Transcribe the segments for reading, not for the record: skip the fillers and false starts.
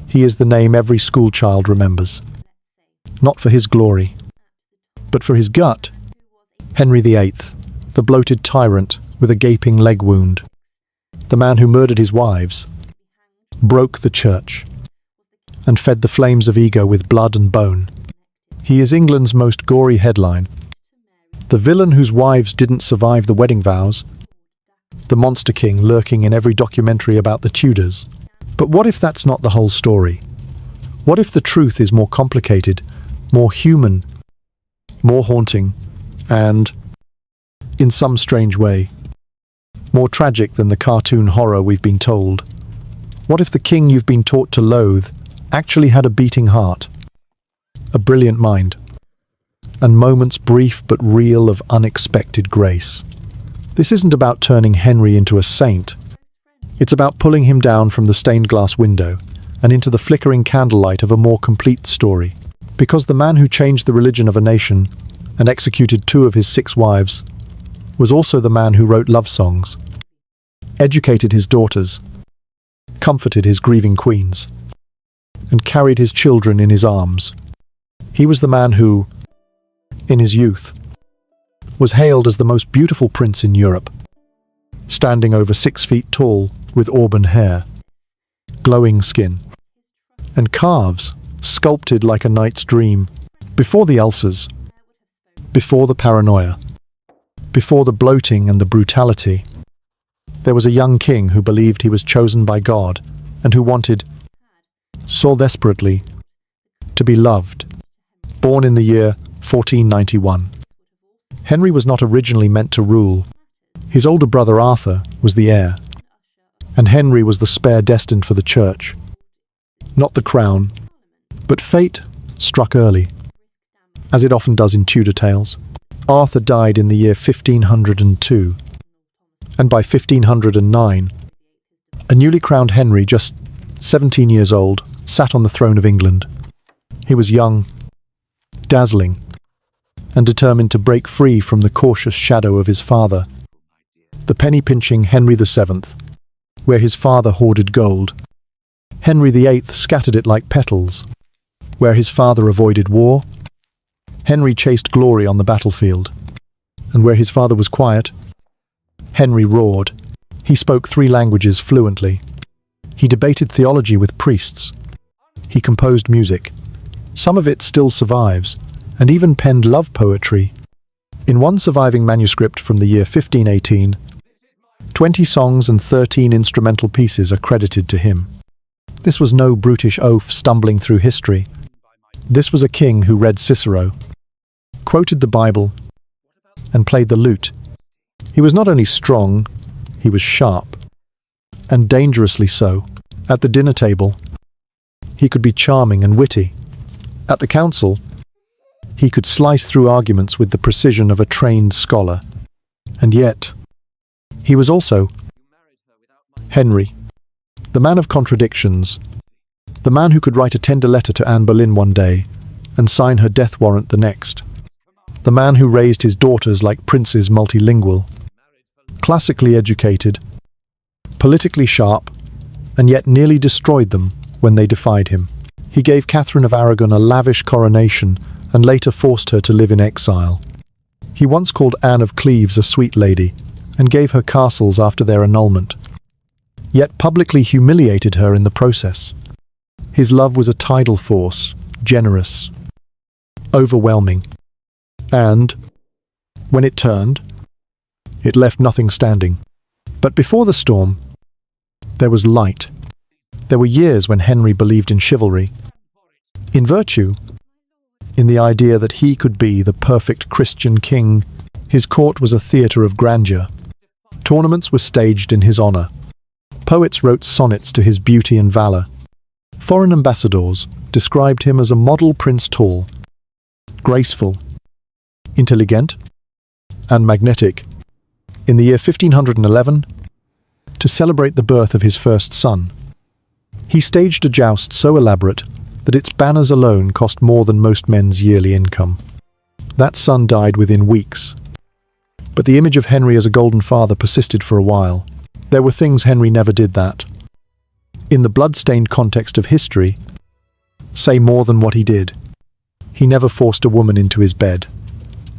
He is the name every schoolchild remembers. Not for his glory, but for his gut. Henry VIII, the bloated tyrant with a gaping leg wound. The man who murdered his wives, broke the church, and fed the flames of ego with blood and bone. He is England's most gory headline. The villain whose wives didn't survive the wedding vows. The monster king lurking in every documentary about the Tudors. But what if that's not the whole story? What if the truth is more complicated, more human, more haunting, and, in some strange way, more tragic than the cartoon horror we've been told? What if the king you've been taught to loathe actually had a beating heart, a brilliant mind, and moments brief but real of unexpected grace? This isn't about turning Henry into a saint. It's about pulling him down from the stained glass window and into the flickering candlelight of a more complete story. Because the man who changed the religion of a nation and executed 2 of his 6 wives was also the man who wrote love songs, educated his daughters, comforted his grieving queens, and carried his children in his arms. He was the man who, in his youth, was hailed as the most beautiful prince in Europe, standing over 6 feet tall with auburn hair, glowing skin, and calves sculpted like a knight's dream. Before the ulcers, before the paranoia, before the bloating and the brutality, there was a young king who believed he was chosen by God and who wanted, so desperately, to be loved. Born in the year 1491. Henry was not originally meant to rule. His older brother Arthur was the heir, and Henry was the spare destined for the church. Not the crown, but fate struck early, as it often does in Tudor tales. Arthur died in the year 1502, and by 1509, a newly crowned Henry, just 17 years old, sat on the throne of England. He was young, dazzling, and determined to break free from the cautious shadow of his father, the penny-pinching Henry VII. Where his father hoarded gold, Henry VIII scattered it like petals. Where his father avoided war, Henry chased glory on the battlefield. And where his father was quiet, Henry roared. He spoke 3 languages fluently. He debated theology with priests. He composed music. Some of it still survives, and even penned love poetry. In one surviving manuscript from the year 1518, 20 songs and 13 instrumental pieces are credited to him. This was no brutish oaf stumbling through history. This was a king who read Cicero, quoted the Bible, and played the lute. He was not only strong, he was sharp, and dangerously so. At the dinner table, he could be charming and witty. At the council, he could slice through arguments with the precision of a trained scholar. And yet, he was also Henry, the man of contradictions, the man who could write a tender letter to Anne Boleyn one day and sign her death warrant the next, the man who raised his daughters like princes multilingual, classically educated, politically sharp, and yet nearly destroyed them when they defied him. He gave Catherine of Aragon a lavish coronation and later forced her to live in exile. He once called Anne of Cleves a sweet lady and gave her castles after their annulment, yet publicly humiliated her in the process. His love was a tidal force, generous, overwhelming, and, when it turned, it left nothing standing. But before the storm, there was light. There were years when Henry believed in chivalry, in virtue, in the idea that he could be the perfect Christian king. His court was a theatre of grandeur. Tournaments were staged in his honour. Poets wrote sonnets to his beauty and valour. Foreign ambassadors described him as a model prince, tall, graceful, intelligent, and magnetic. In the year 1511, to celebrate the birth of his first son, he staged a joust so elaborate that its banners alone cost more than most men's yearly income. That son died within weeks, but the image of Henry as a golden father persisted for a while. There were things Henry never did that. in the blood-stained context of history, say more than what he did. He never forced a woman into his bed,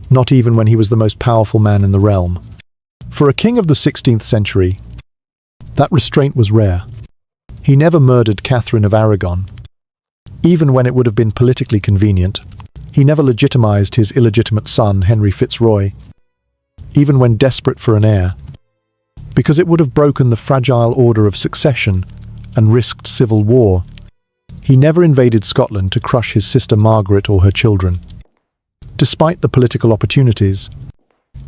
not even when he was the most powerful man in the realm. For a king of the 16th century, that restraint was rare. He never murdered Catherine of Aragon, even when it would have been politically convenient. He never legitimized his illegitimate son, Henry Fitzroy, even when desperate for an heir, because it would have broken the fragile order of succession and risked civil war. He never invaded Scotland to crush his sister Margaret or her children. Despite the political opportunities,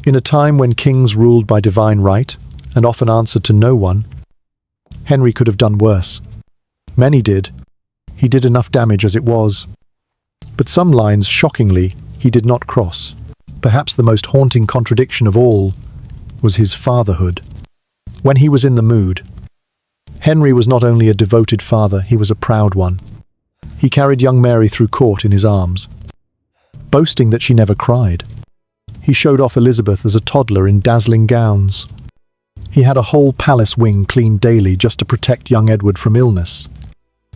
in a time when kings ruled by divine right and often answered to no one, Henry could have done worse. Many did. He did enough damage as it was. But some lines, shockingly, he did not cross. Perhaps the most haunting contradiction of all was his fatherhood. When he was in the mood, Henry was not only a devoted father, he was a proud one. He carried young Mary through court in his arms, boasting that she never cried. He showed off Elizabeth as a toddler in dazzling gowns. He had a whole palace wing cleaned daily just to protect young Edward from illness.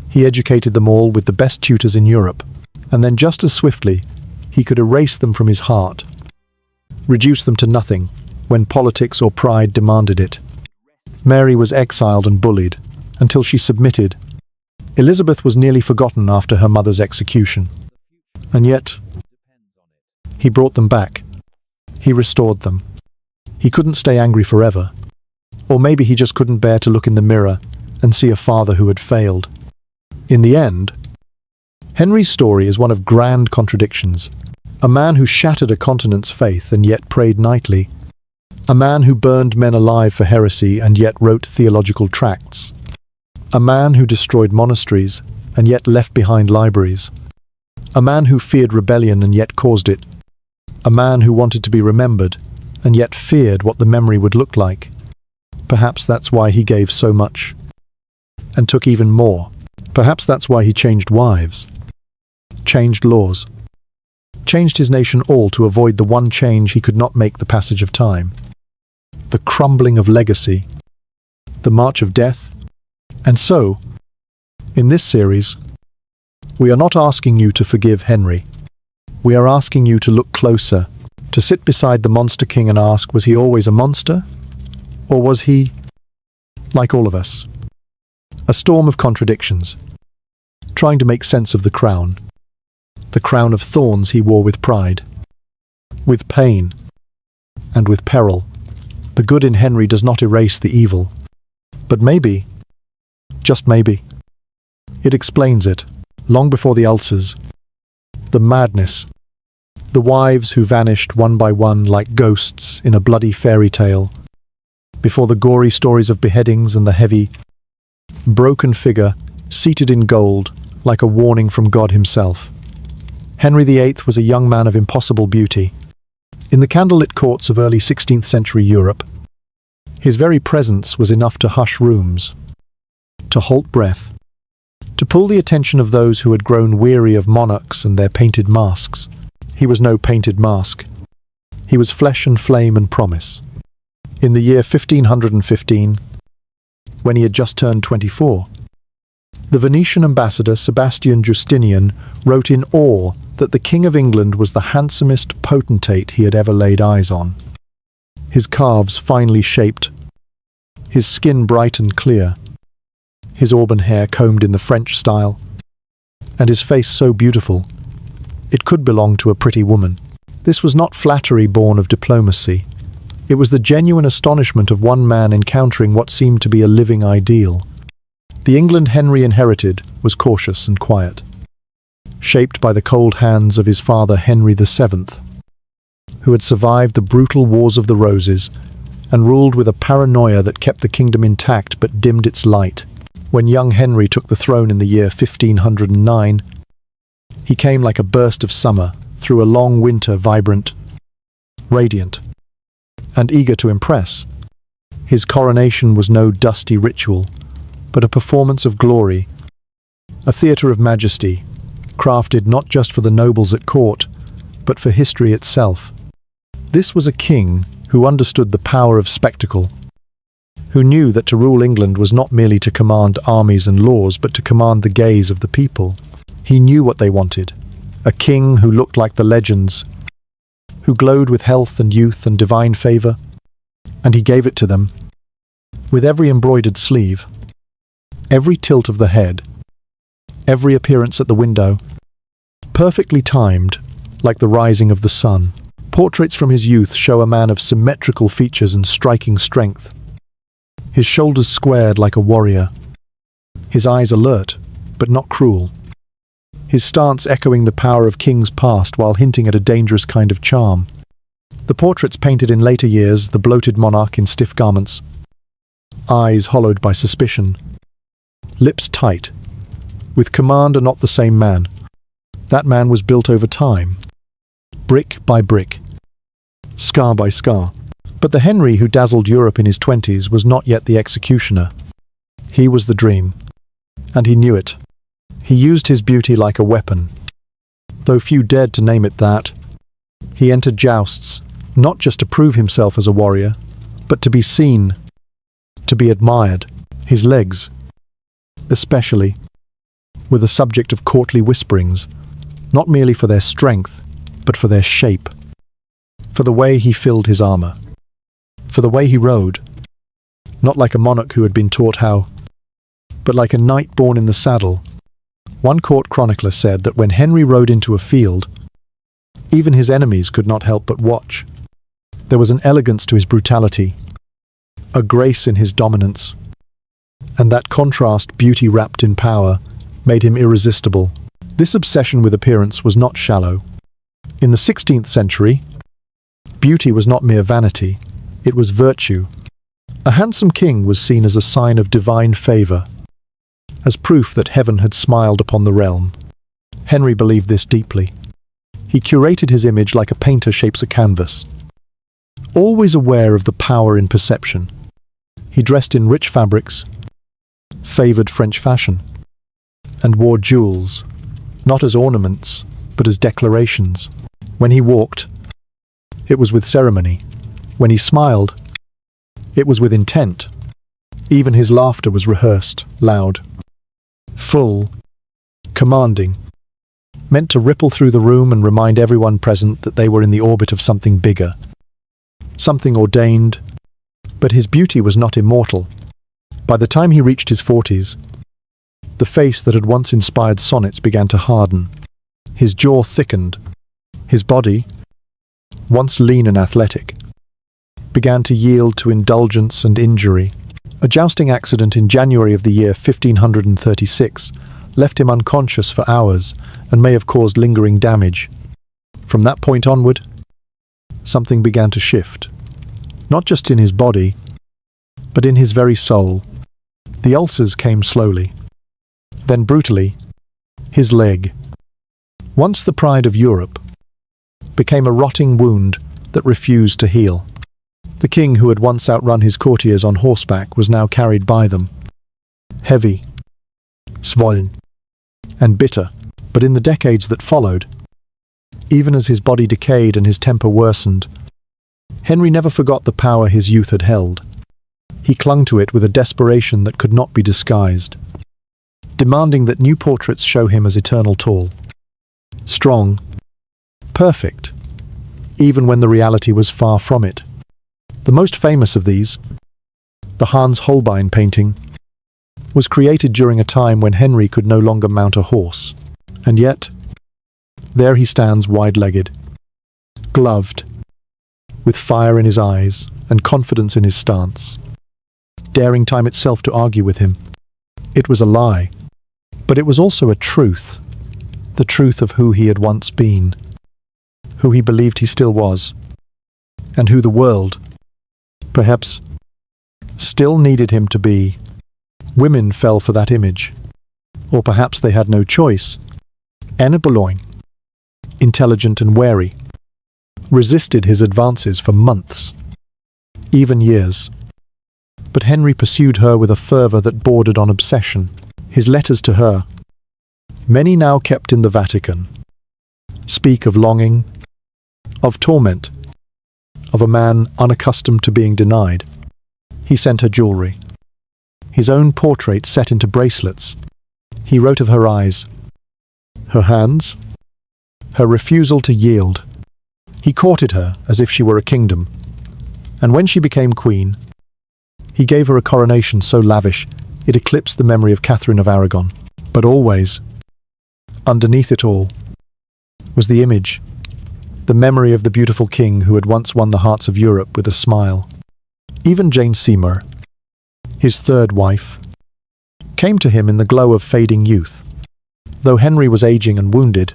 He educated them all with the best tutors in Europe, and then just as swiftly, he could erase them from his heart, reduce them to nothing when politics or pride demanded it. Mary was exiled and bullied until she submitted. Elizabeth was nearly forgotten after her mother's execution. And yet, he brought them back. He restored them. He couldn't stay angry forever. Or maybe he just couldn't bear to look in the mirror and see a father who had failed. In the end, Henry's story is one of grand contradictions. A man who shattered a continent's faith and yet prayed nightly. A man who burned men alive for heresy and yet wrote theological tracts. A man who destroyed monasteries and yet left behind libraries. A man who feared rebellion and yet caused it. A man who wanted to be remembered and yet feared what the memory would look like. Perhaps that's why he gave so much and took even more. Perhaps that's why he changed wives, changed laws, changed his nation all to avoid the one change he could not make: the passage of time, the crumbling of legacy, the march of death. And so, in this series, we are not asking you to forgive Henry. We are asking you to look closer, to sit beside the monster king and ask, was he always a monster? Or was he, like all of us, a storm of contradictions, trying to make sense of the crown of thorns he wore with pride, with pain, and with peril? The good in Henry does not erase the evil, but maybe, just maybe, it explains it. Long before the ulcers, the madness, the wives who vanished one by one like ghosts in a bloody fairy tale, before the gory stories of beheadings and the heavy, broken figure seated in gold like a warning from God himself. Henry VIII was a young man of impossible beauty. In the candlelit courts of early 16th century Europe, his very presence was enough to hush rooms, to halt breath, to pull the attention of those who had grown weary of monarchs and their painted masks. He was no painted mask. He was flesh and flame and promise. In the year 1515, when he had just turned 24, the Venetian ambassador Sebastian Justinian wrote in awe that the King of England was the handsomest potentate he had ever laid eyes on. His calves finely shaped, his skin bright and clear, his auburn hair combed in the French style, and his face so beautiful, it could belong to a pretty woman. This was not flattery born of diplomacy. It was the genuine astonishment of one man encountering what seemed to be a living ideal. The England Henry inherited was cautious and quiet, shaped by the cold hands of his father Henry VII, who had survived the brutal Wars of the Roses and ruled with a paranoia that kept the kingdom intact but dimmed its light. When young Henry took the throne in the year 1509, he came like a burst of summer through a long winter, vibrant, radiant, and eager to impress. His coronation was no dusty ritual, but a performance of glory, a theatre of majesty, crafted not just for the nobles at court, but for history itself. This was a king who understood the power of spectacle, who knew that to rule England was not merely to command armies and laws, but to command the gaze of the people. He knew what they wanted. A king who looked like the legends, who glowed with health and youth and divine favour, and he gave it to them, with every embroidered sleeve, every tilt of the head, every appearance at the window, perfectly timed, like the rising of the sun. Portraits from his youth show a man of symmetrical features and striking strength, his shoulders squared like a warrior, his eyes alert, but not cruel, his stance echoing the power of kings past while hinting at a dangerous kind of charm. The portraits painted in later years the bloated monarch in stiff garments, eyes hollowed by suspicion, lips tight. With command are not the same man. That man was built over time, brick by brick, scar by scar. But the Henry who dazzled Europe in his 20s was not yet the executioner. He was the dream, and he knew it. He used his beauty like a weapon. Though few dared to name it that, he entered jousts, not just to prove himself as a warrior, but to be seen, to be admired. His legs, especially, were the subject of courtly whisperings, not merely for their strength, but for their shape, for the way he filled his armour, for the way he rode, not like a monarch who had been taught how, but like a knight born in the saddle. One court chronicler said that when Henry rode into a field, even his enemies could not help but watch. There was an elegance to his brutality, a grace in his dominance, and that contrast, beauty wrapped in power, made him irresistible. This obsession with appearance was not shallow. In the 16th century, beauty was not mere vanity, it was virtue. A handsome king was seen as a sign of divine favour, as proof that heaven had smiled upon the realm. Henry believed this deeply. He curated his image like a painter shapes a canvas, always aware of the power in perception. He dressed in rich fabrics, favoured French fashion, and wore jewels, not as ornaments, but as declarations. When he walked, it was with ceremony. When he smiled, it was with intent. Even his laughter was rehearsed, loud, full, commanding, meant to ripple through the room and remind everyone present that they were in the orbit of something bigger, something ordained. But his beauty was not immortal. By the time he reached his 40s, the face that had once inspired sonnets began to harden. His jaw thickened. His body, once lean and athletic, began to yield to indulgence and injury. A jousting accident in January of the year 1536 left him unconscious for hours and may have caused lingering damage. From that point onward, something began to shift, not just in his body, but in his very soul. The ulcers came slowly, then brutally. His leg, once the pride of Europe, became a rotting wound that refused to heal. The king who had once outrun his courtiers on horseback was now carried by them, heavy, swollen, and bitter. But in the decades that followed, even as his body decayed and his temper worsened, Henry never forgot the power his youth had held. He clung to it with a desperation that could not be disguised, demanding that new portraits show him as eternal tall, strong, perfect, even when the reality was far from it. The most famous of these, the Hans Holbein painting, was created during a time when Henry could no longer mount a horse. And yet, there he stands wide-legged, gloved, with fire in his eyes and confidence in his stance, daring time itself to argue with him. It was a lie, but it was also a truth, the truth of who he had once been, who he believed he still was, and who the world, perhaps, still needed him to be. Women fell for that image, or perhaps they had no choice. Anne Boleyn, intelligent and wary, resisted his advances for months, even years. But Henry pursued her with a fervour that bordered on obsession. His letters to her, many now kept in the Vatican, speak of longing, of torment, of a man unaccustomed to being denied. He sent her jewelry. His own portrait set into bracelets. He wrote of her eyes, her hands, her refusal to yield. He courted her as if she were a kingdom. And when she became queen, he gave her a coronation so lavish it eclipsed the memory of Catherine of Aragon. But always, underneath it all, was the image, the memory of the beautiful king who had once won the hearts of Europe with a smile. Even Jane Seymour, his third wife, came to him in the glow of fading youth. Though Henry was aging and wounded,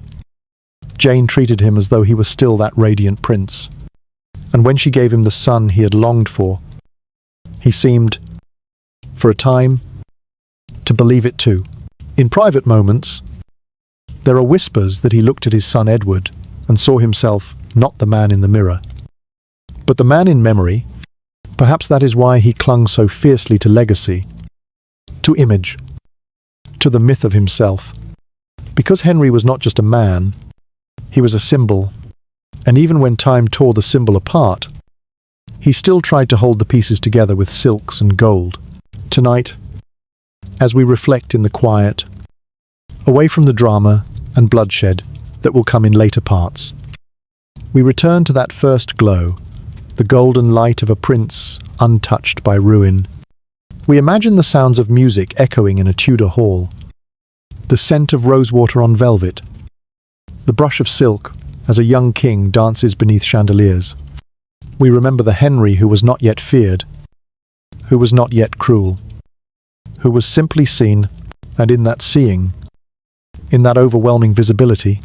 Jane treated him as though he was still that radiant prince. And when she gave him the son he had longed for, he seemed, for a time, to believe it too. In private moments, there are whispers that he looked at his son Edward and saw himself not the man in the mirror, but the man in memory. Perhaps that is why he clung so fiercely to legacy, to image, to the myth of himself. Because Henry was not just a man, he was a symbol, and even when time tore the symbol apart, he still tried to hold the pieces together with silks and gold. Tonight, as we reflect in the quiet, away from the drama and bloodshed that will come in later parts, we return to that first glow, the golden light of a prince untouched by ruin. We imagine the sounds of music echoing in a Tudor hall, the scent of rosewater on velvet, the brush of silk as a young king dances beneath chandeliers. We remember the Henry who was not yet feared, who was not yet cruel, who was simply seen, and in that seeing, in that overwhelming visibility,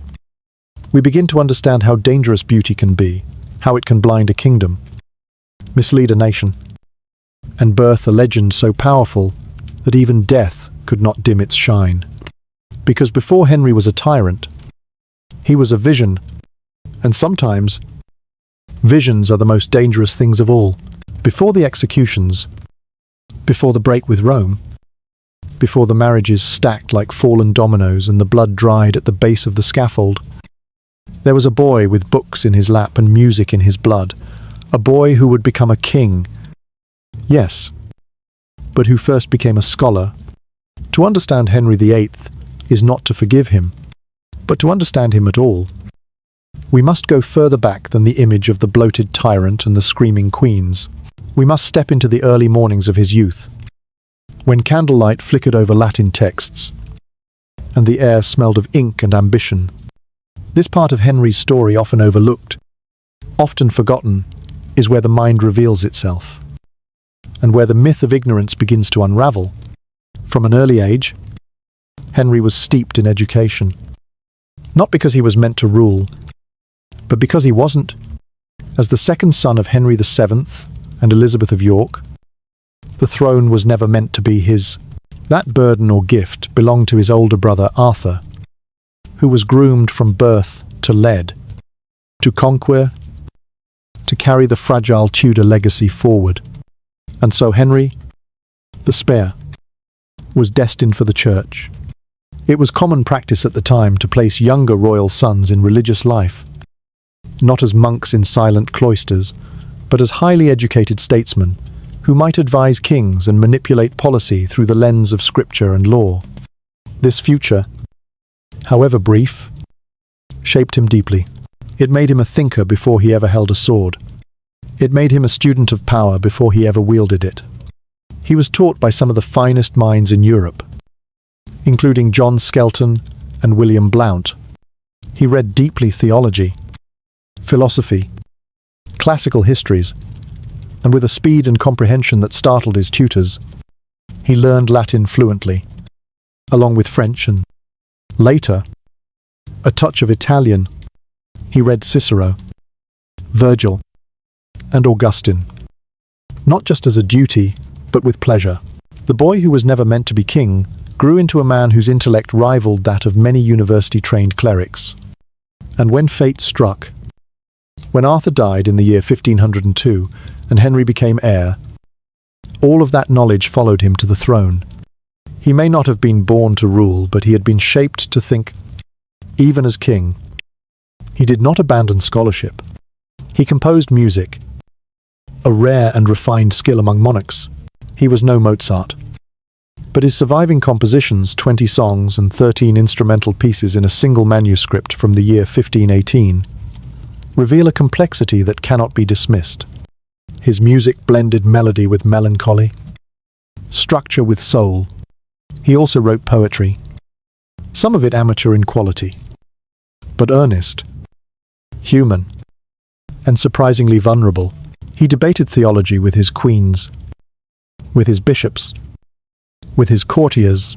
we begin to understand how dangerous beauty can be, how it can blind a kingdom, mislead a nation, and birth a legend so powerful that even death could not dim its shine. Because before Henry was a tyrant, he was a vision, and sometimes visions are the most dangerous things of all. Before the executions, before the break with Rome, before the marriages stacked like fallen dominoes and the blood dried at the base of the scaffold, there was a boy with books in his lap and music in his blood, a boy who would become a king. Yes, but who first became a scholar. To understand Henry VIII is not to forgive him, but to understand him at all. We must go further back than the image of the bloated tyrant and the screaming queens. We must step into the early mornings of his youth, when candlelight flickered over Latin texts, and the air smelled of ink and ambition. This part of Henry's story, often overlooked, often forgotten, is where the mind reveals itself, and where the myth of ignorance begins to unravel. From an early age, Henry was steeped in education, not because he was meant to rule, but because he wasn't. As the second son of Henry VII and Elizabeth of York, the throne was never meant to be his. That burden or gift belonged to his older brother Arthur, who was groomed from birth to lead, to conquer, to carry the fragile Tudor legacy forward. And so Henry, the spare, was destined for the church. It was common practice at the time to place younger royal sons in religious life, not as monks in silent cloisters, but as highly educated statesmen who might advise kings and manipulate policy through the lens of scripture and law. This future, however brief, shaped him deeply. It made him a thinker before he ever held a sword. It made him a student of power before he ever wielded it. He was taught by some of the finest minds in Europe, including John Skelton and William Blount. He read deeply theology, philosophy, classical histories, and with a speed and comprehension that startled his tutors, he learned Latin fluently, along with French and, later, a touch of Italian. He read Cicero, Virgil, and Augustine, not just as a duty, but with pleasure. The boy who was never meant to be king grew into a man whose intellect rivaled that of many university-trained clerics. And when fate struck, when Arthur died in the year 1502 and Henry became heir, all of that knowledge followed him to the throne. He may not have been born to rule, but he had been shaped to think. Even as king, he did not abandon scholarship. He composed music, a rare and refined skill among monarchs. He was no Mozart. But his surviving compositions, 20 songs and 13 instrumental pieces in a single manuscript from the year 1518, reveal a complexity that cannot be dismissed. His music blended melody with melancholy, structure with soul. He also wrote poetry, some of it amateur in quality, but earnest, human, and surprisingly vulnerable. He debated theology with his queens, with his bishops, with his courtiers,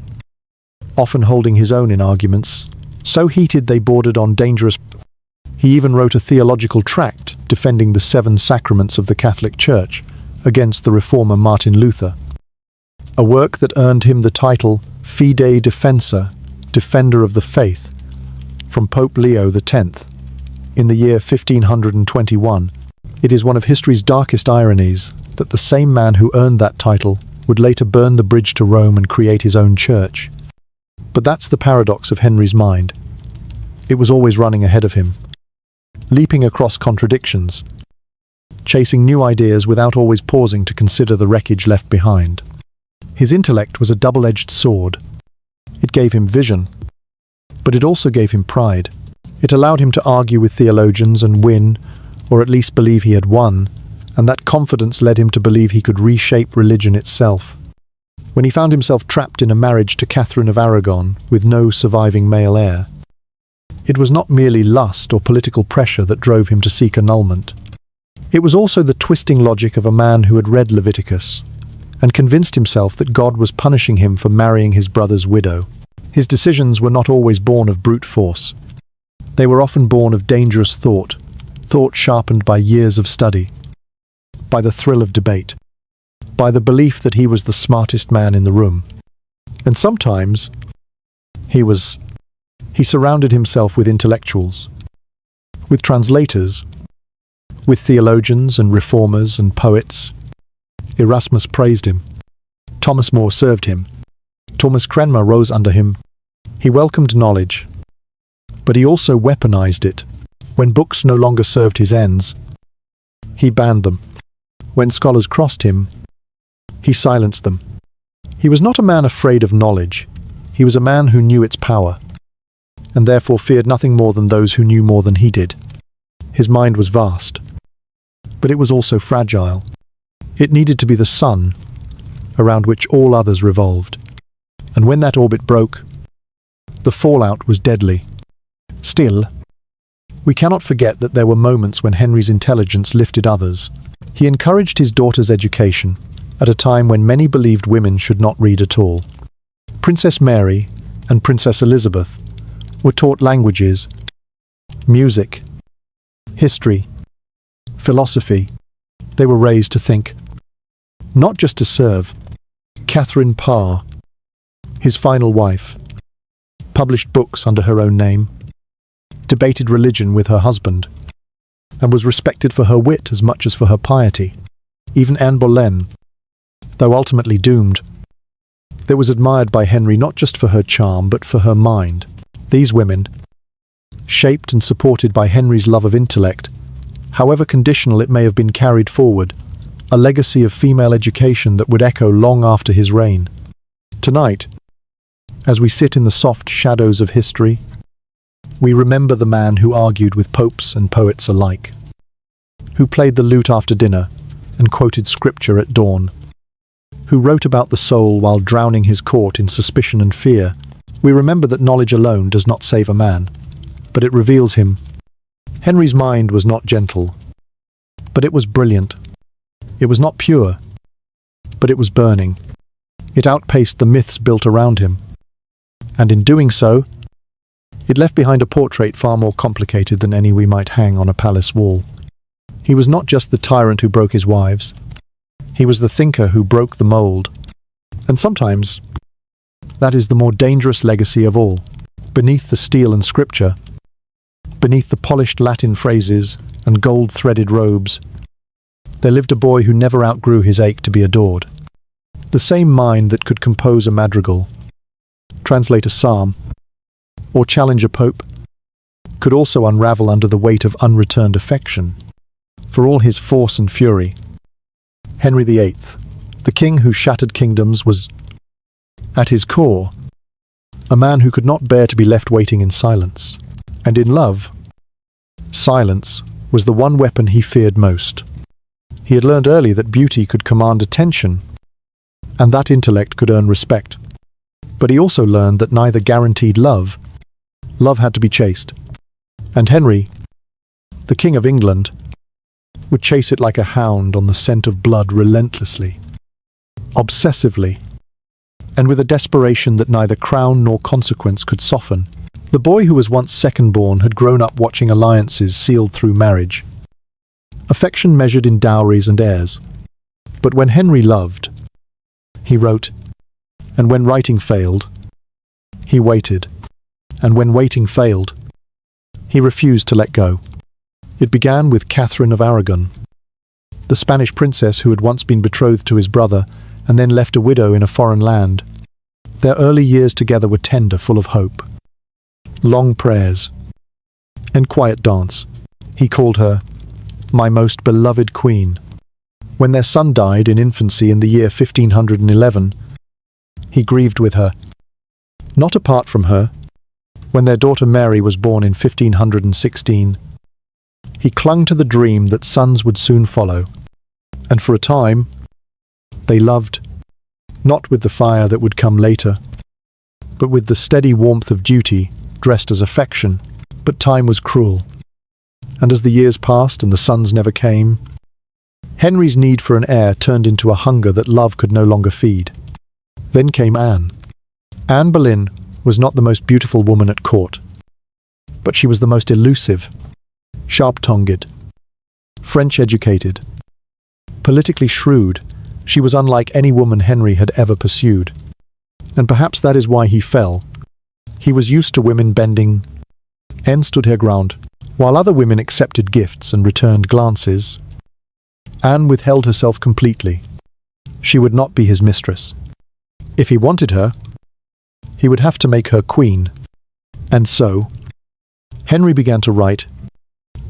often holding his own in arguments, so heated they bordered on dangerous. He even wrote a theological tract defending the 7 sacraments of the Catholic Church against the reformer Martin Luther, a work that earned him the title Fidei Defensor, Defender of the Faith, from Pope Leo X in the year 1521. It is one of history's darkest ironies that the same man who earned that title would later burn the bridge to Rome and create his own church. But that's the paradox of Henry's mind. It was always running ahead of him, leaping across contradictions, chasing new ideas without always pausing to consider the wreckage left behind. His intellect was a double-edged sword. It gave him vision, but it also gave him pride. It allowed him to argue with theologians and win, or at least believe he had won, and that confidence led him to believe he could reshape religion itself. When he found himself trapped in a marriage to Catherine of Aragon with no surviving male heir, it was not merely lust or political pressure that drove him to seek annulment. It was also the twisting logic of a man who had read Leviticus and convinced himself that God was punishing him for marrying his brother's widow. His decisions were not always born of brute force. They were often born of dangerous thought sharpened by years of study, by the thrill of debate, by the belief that he was the smartest man in the room. And sometimes he surrounded himself with intellectuals, with translators, with theologians and reformers and poets. Erasmus praised him. Thomas More served him. Thomas Cranmer rose under him. He welcomed knowledge, but he also weaponized it. When books no longer served his ends, he banned them. When scholars crossed him, he silenced them. He was not a man afraid of knowledge. He was a man who knew its power, and therefore feared nothing more than those who knew more than he did. His mind was vast, but it was also fragile. It needed to be the sun around which all others revolved. And when that orbit broke, the fallout was deadly. Still, we cannot forget that there were moments when Henry's intelligence lifted others. He encouraged his daughter's education at a time when many believed women should not read at all. Princess Mary and Princess Elizabeth were taught languages, music, history, philosophy. They were raised to think, not just to serve. Catherine Parr, his final wife, published books under her own name, debated religion with her husband, and was respected for her wit as much as for her piety. Even Anne Boleyn, though ultimately doomed, was admired by Henry not just for her charm but for her mind. These women, shaped and supported by Henry's love of intellect, however conditional it may have been carried forward, a legacy of female education that would echo long after his reign. Tonight, as we sit in the soft shadows of history, we remember the man who argued with popes and poets alike, who played the lute after dinner and quoted scripture at dawn, who wrote about the soul while drowning his court in suspicion and fear. We remember that knowledge alone does not save a man, but it reveals him. Henry's mind was not gentle, but it was brilliant. It was not pure, but it was burning. It outpaced the myths built around him, and in doing so, it left behind a portrait far more complicated than any we might hang on a palace wall. He was not just the tyrant who broke his wives. He was the thinker who broke the mold. And sometimes, that is the more dangerous legacy of all. Beneath the steel and scripture, beneath the polished Latin phrases and gold-threaded robes, there lived a boy who never outgrew his ache to be adored. The same mind that could compose a madrigal, translate a psalm, or challenge a pope, could also unravel under the weight of unreturned affection. For all his force and fury, Henry VIII, The king who shattered kingdoms was, at his core, a man who could not bear to be left waiting in silence. And in love, silence was the one weapon he feared most. He had learned early that beauty could command attention, and that intellect could earn respect. But he also learned that neither guaranteed love. Love had to be chased. And Henry, the King of England, would chase it like a hound on the scent of blood relentlessly, obsessively, and with a desperation that neither crown nor consequence could soften. The boy who was once second-born had grown up watching alliances sealed through marriage, affection measured in dowries and heirs. But when Henry loved, he wrote, and when writing failed, he waited, and when waiting failed, he refused to let go. It began with Catherine of Aragon, the Spanish princess who had once been betrothed to his brother and then left a widow in a foreign land. Their early years together were tender, full of hope. Long prayers and quiet dance. He called her, "My most beloved queen." When their son died in infancy in the year 1511, he grieved with her. Not apart from her, when their daughter Mary was born in 1516, he clung to the dream that sons would soon follow, and for a time, they loved, not with the fire that would come later, but with the steady warmth of duty dressed as affection. But time was cruel, and as the years passed and the sons never came, Henry's need for an heir turned into a hunger that love could no longer feed. Then came Anne. Anne Boleyn was not the most beautiful woman at court, but she was the most elusive, sharp-tongued, French-educated, politically shrewd. She was unlike any woman Henry had ever pursued. And perhaps that is why he fell. He was used to women bending. Anne stood her ground. While other women accepted gifts and returned glances, Anne withheld herself completely. She would not be his mistress. If he wanted her, he would have to make her queen. And so, Henry began to write.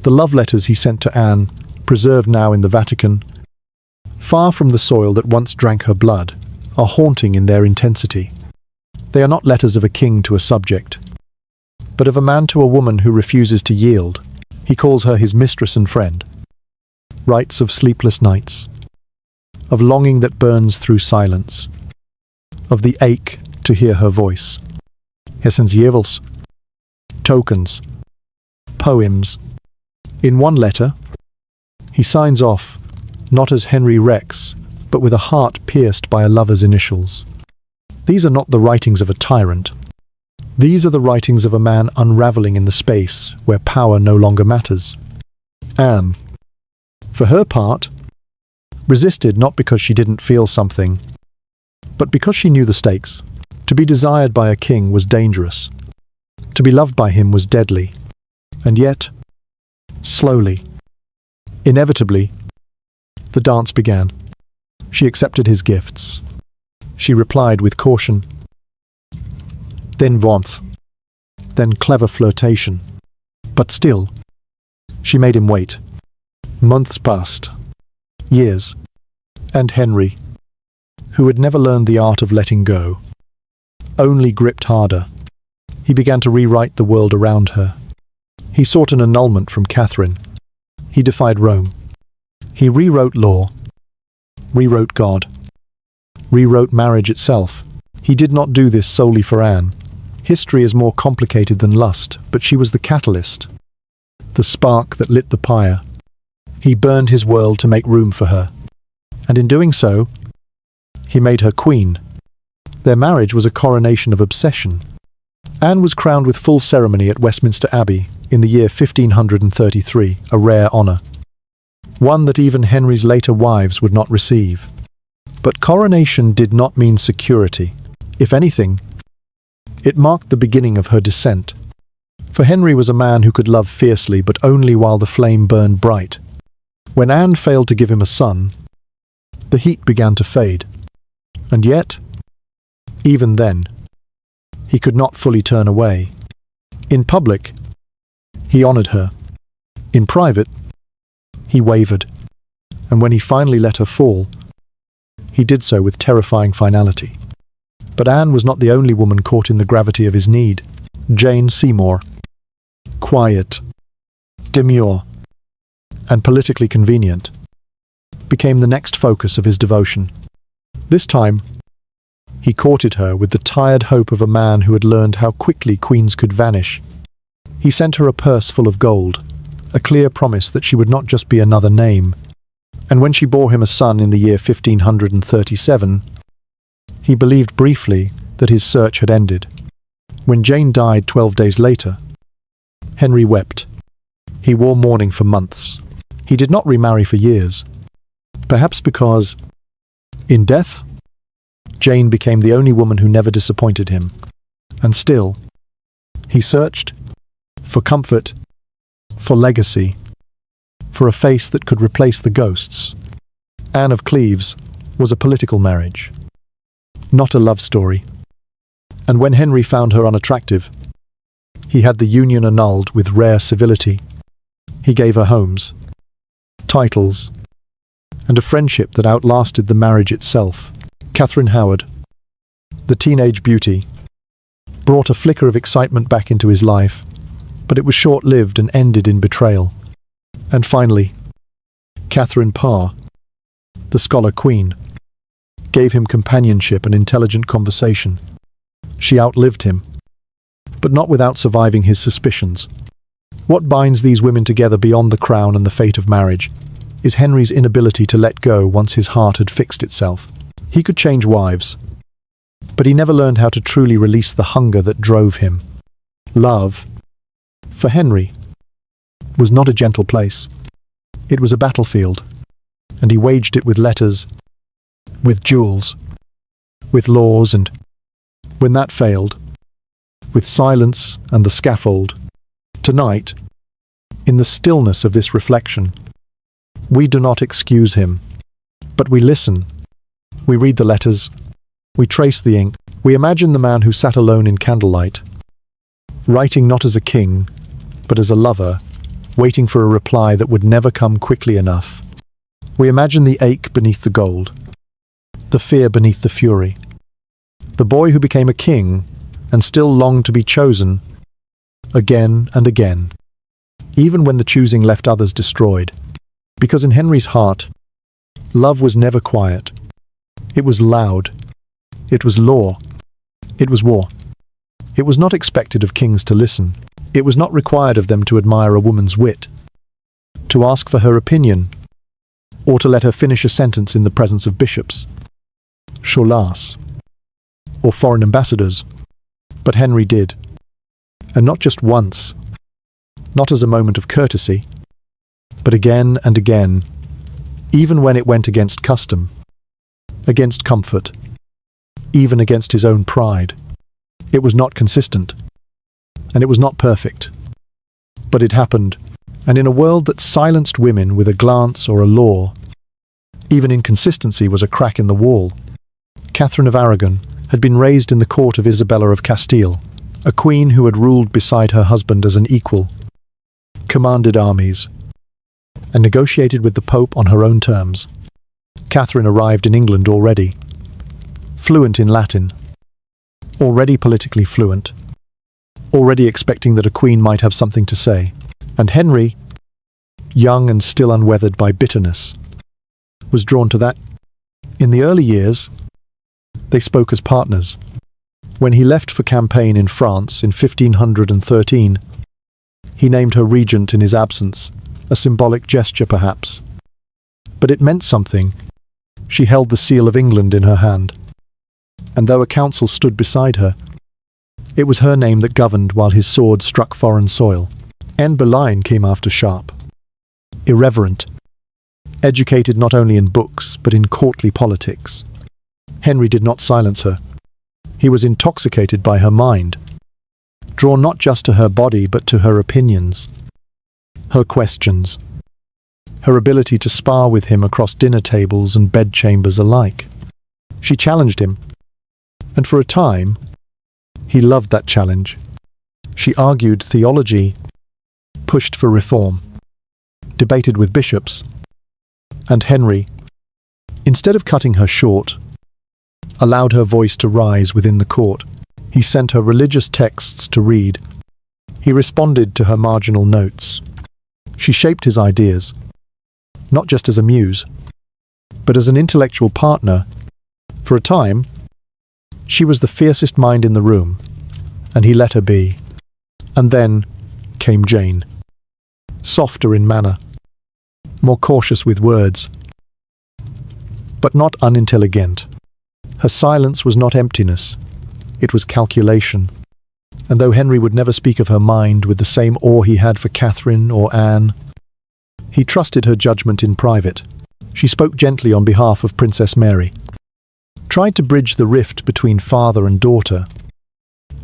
The love letters he sent to Anne, preserved now in the Vatican, far from the soil that once drank her blood, are haunting in their intensity. They are not letters of a king to a subject, but of a man to a woman who refuses to yield. He calls her his mistress and friend. Writes of sleepless nights, of longing that burns through silence, of the ache to hear her voice. Essentials, tokens, poems. In one letter, he signs off, not as Henry Rex, but with a heart pierced by a lover's initials. These are not the writings of a tyrant. These are the writings of a man unraveling in the space where power no longer matters. Anne, for her part, resisted not because she didn't feel something, but because she knew the stakes. To be desired by a king was dangerous. To be loved by him was deadly. And yet, slowly, inevitably, the dance began. She accepted his gifts. She replied with caution, then warmth, then clever flirtation. But still, she made him wait. Months passed, years, and Henry, who had never learned the art of letting go, only gripped harder. He began to rewrite the world around her. He sought an annulment from Catherine. He defied Rome. He rewrote law, rewrote God, rewrote marriage itself. He did not do this solely for Anne. History is more complicated than lust, but she was the catalyst, the spark that lit the pyre. He burned his world to make room for her, and in doing so, he made her queen. Their marriage was a coronation of obsession. Anne was crowned with full ceremony at Westminster Abbey in the year 1533, a rare honour, one that even Henry's later wives would not receive. But coronation did not mean security. If anything, it marked the beginning of her descent. For Henry was a man who could love fiercely, but only while the flame burned bright. When Anne failed to give him a son, the heat began to fade. And yet, even then, he could not fully turn away. In public, he honoured her. In private, he wavered. And when he finally let her fall, he did so with terrifying finality. But Anne was not the only woman caught in the gravity of his need. Jane Seymour, quiet, demure, and politically convenient, became the next focus of his devotion. This time, he courted her with the tired hope of a man who had learned how quickly queens could vanish. He sent her a purse full of gold, a clear promise that she would not just be another name. And when she bore him a son in the year 1537, he believed briefly that his search had ended. When Jane died 12 days later, Henry wept. He wore mourning for months. He did not remarry for years, perhaps because, in death, Jane became the only woman who never disappointed him. And still, he searched for comfort, for legacy, for a face that could replace the ghosts. Anne of Cleves was a political marriage, not a love story. And when Henry found her unattractive, he had the union annulled with rare civility. He gave her homes, titles, and a friendship that outlasted the marriage itself. Catherine Howard, the teenage beauty, brought a flicker of excitement back into his life, but it was short-lived and ended in betrayal. And finally, Catherine Parr, the scholar queen, gave him companionship and intelligent conversation. She outlived him, but not without surviving his suspicions. What binds these women together beyond the crown and the fate of marriage is Henry's inability to let go once his heart had fixed itself. He could change wives, but he never learned how to truly release the hunger that drove him. Love, for Henry, was not a gentle place. It was a battlefield, and he waged it with letters, with duels, with laws, and, when that failed, with silence and the scaffold. Tonight, in the stillness of this reflection, we do not excuse him, but we listen. We read the letters, we trace the ink, we imagine the man who sat alone in candlelight, writing not as a king, but as a lover, waiting for a reply that would never come quickly enough. We imagine the ache beneath the gold, the fear beneath the fury, the boy who became a king and still longed to be chosen again and again, even when the choosing left others destroyed. Because in Henry's heart, love was never quiet. It was loud. It was law. It was war. It was not expected of kings to listen. It was not required of them to admire a woman's wit, to ask for her opinion, or to let her finish a sentence in the presence of bishops, cholas, or foreign ambassadors. But Henry did. And not just once, not as a moment of courtesy, but again and again, even when it went against custom, against comfort, even against his own pride. It was not consistent, and it was not perfect. But it happened, and in a world that silenced women with a glance or a law, even inconsistency was a crack in the wall. Catherine of Aragon had been raised in the court of Isabella of Castile, a queen who had ruled beside her husband as an equal, commanded armies, and negotiated with the Pope on her own terms. Catherine arrived in England already, fluent in Latin, already politically fluent, already expecting that a queen might have something to say. And Henry, young and still unweathered by bitterness, was drawn to that. In the early years, they spoke as partners. When he left for campaign in France in 1513, he named her regent in his absence, a symbolic gesture perhaps. But it meant something. She held the seal of England in her hand, and though a council stood beside her, it was her name that governed while his sword struck foreign soil. Anne Boleyn came after sharp, irreverent, educated not only in books but in courtly politics. Henry did not silence her. He was intoxicated by her mind, drawn not just to her body but to her opinions, her questions, her ability to spar with him across dinner tables and bedchambers alike. She challenged him, and for a time, he loved that challenge. She argued theology, pushed for reform, debated with bishops, and Henry, Instead of cutting her short, allowed her voice to rise within the court. He sent her religious texts to read. He responded to her marginal notes. She shaped his ideas, not just as a muse, but as an intellectual partner. For a time, she was the fiercest mind in the room, and he let her be. And then came Jane, softer in manner, more cautious with words, but not unintelligent. Her silence was not emptiness, it was calculation. And though Henry would never speak of her mind with the same awe he had for Catherine or Anne, he trusted her judgment in private. She spoke gently on behalf of Princess Mary, tried to bridge the rift between father and daughter,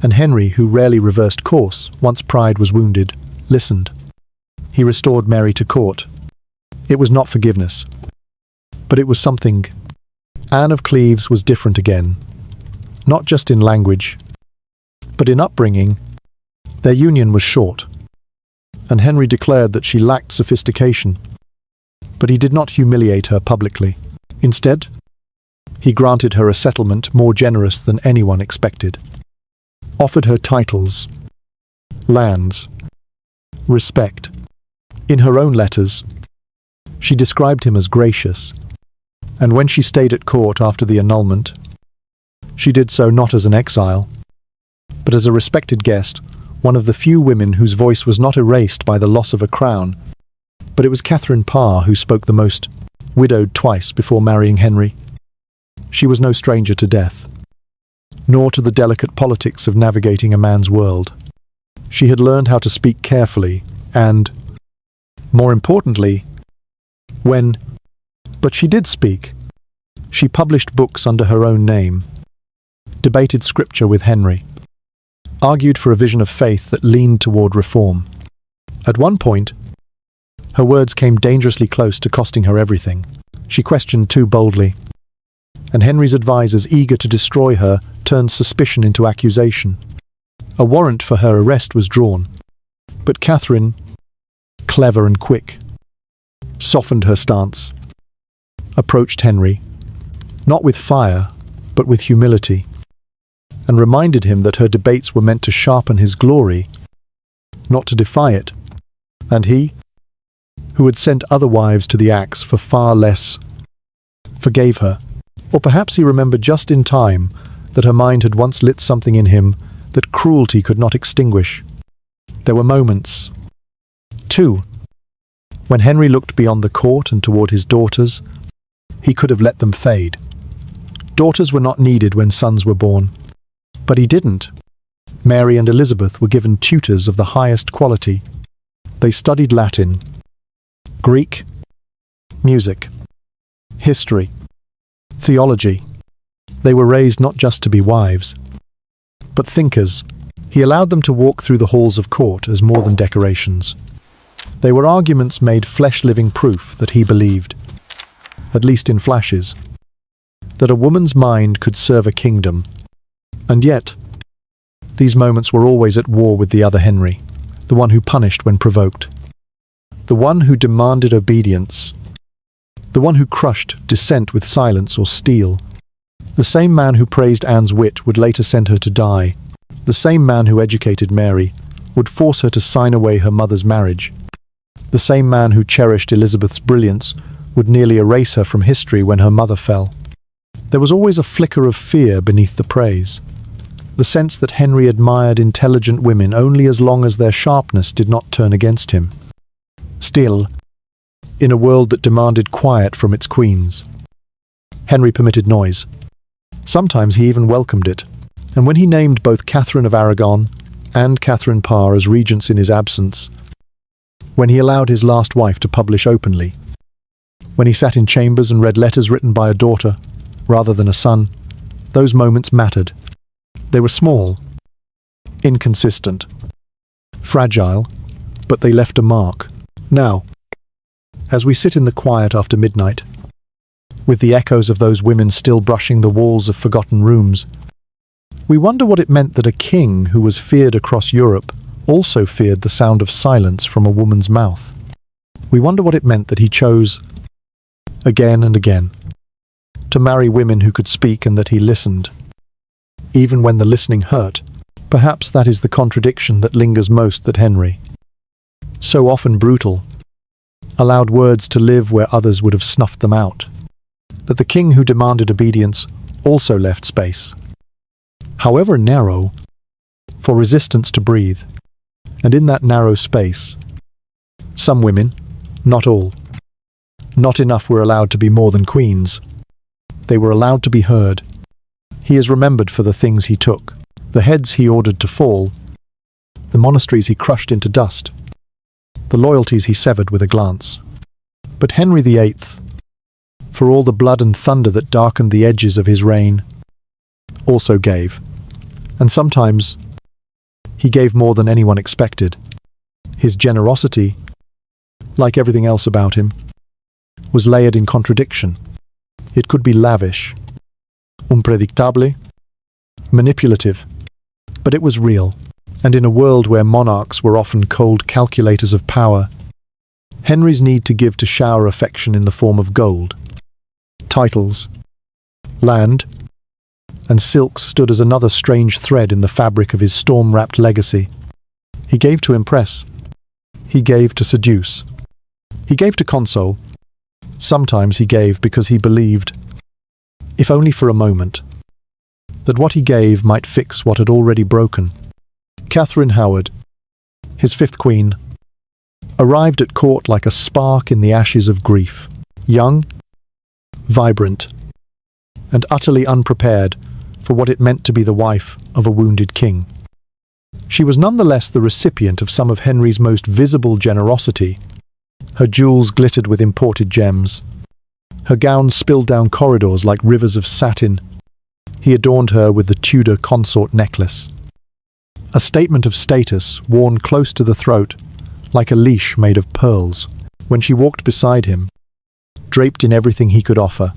and Henry, who rarely reversed course once pride was wounded, listened. He restored Mary to court. It was not forgiveness, but it was something. Anne of Cleves was different again, not just in language, but in upbringing. Their union was short, and Henry declared that she lacked sophistication, but he did not humiliate her publicly. Instead, he granted her a settlement more generous than anyone expected, offered her titles, lands, respect. In her own letters, she described him as gracious, and when she stayed at court after the annulment, she did so not as an exile, but as a respected guest, one of the few women whose voice was not erased by the loss of a crown. But it was Catherine Parr who spoke the most, widowed twice before marrying Henry. She was no stranger to death, nor to the delicate politics of navigating a man's world. She had learned how to speak carefully and, more importantly, but she did speak. She published books under her own name, debated scripture with Henry, argued for a vision of faith that leaned toward reform. At one point, her words came dangerously close to costing her everything. She questioned too boldly, and Henry's advisers, eager to destroy her, turned suspicion into accusation. A warrant for her arrest was drawn, but Catherine, clever and quick, softened her stance, approached Henry, not with fire, but with humility, and reminded him that her debates were meant to sharpen his glory, not to defy it. And he, who had sent other wives to the axe for far less, forgave her. Or perhaps he remembered just in time that her mind had once lit something in him that cruelty could not extinguish. There were moments, too, when Henry looked beyond the court and toward his daughters. He could have let them fade. Daughters were not needed when sons were born. But he didn't. Mary and Elizabeth were given tutors of the highest quality. They studied Latin, Greek, music, history, theology. They were raised not just to be wives, but thinkers. He allowed them to walk through the halls of court as more than decorations. They were arguments made flesh-living proof that he believed, at least in flashes, that a woman's mind could serve a kingdom. And yet, these moments were always at war with the other Henry, the one who punished when provoked, the one who demanded obedience, the one who crushed dissent with silence or steel. The same man who praised Anne's wit would later send her to die. The same man who educated Mary would force her to sign away her mother's marriage. The same man who cherished Elizabeth's brilliance would nearly erase her from history when her mother fell. There was always a flicker of fear beneath the praise, the sense that Henry admired intelligent women only as long as their sharpness did not turn against him. Still, in a world that demanded quiet from its queens, Henry permitted noise. Sometimes he even welcomed it, and when he named both Catherine of Aragon and Catherine Parr as regents in his absence, when he allowed his last wife to publish openly, when he sat in chambers and read letters written by a daughter rather than a son, those moments mattered. They were small, inconsistent, fragile, but they left a mark. Now, as we sit in the quiet after midnight, with the echoes of those women still brushing the walls of forgotten rooms, we wonder what it meant that a king who was feared across Europe also feared the sound of silence from a woman's mouth. We wonder what it meant that he chose, again and again, to marry women who could speak and that he listened, even when the listening hurt. Perhaps that is the contradiction that lingers most, that Henry, so often brutal, allowed words to live where others would have snuffed them out. That the king who demanded obedience also left space, however narrow, for resistance to breathe. And in that narrow space, some women, not all, not enough, were allowed to be more than queens. They were allowed to be heard. He is remembered for the things he took, the heads he ordered to fall, the monasteries he crushed into dust, the loyalties he severed with a glance. But Henry VIII, for all the blood and thunder that darkened the edges of his reign, also gave. And sometimes he gave more than anyone expected. His generosity, like everything else about him, was layered in contradiction. It could be lavish, unpredictable, manipulative, but it was real. And in a world where monarchs were often cold calculators of power, Henry's need to give to shower affection in the form of gold, titles, land, and silks stood as another strange thread in the fabric of his storm-wrapped legacy. He gave to impress. He gave to seduce. He gave to console. Sometimes he gave because he believed, if only for a moment, that what he gave might fix what had already broken. Catherine Howard, his fifth queen, arrived at court like a spark in the ashes of grief, young, vibrant, and utterly unprepared for what it meant to be the wife of a wounded king. She was nonetheless the recipient of some of Henry's most visible generosity. Her jewels glittered with imported gems. Her gowns spilled down corridors like rivers of satin. He adorned her with the Tudor consort necklace, a statement of status worn close to the throat, like a leash made of pearls. When she walked beside him, draped in everything he could offer,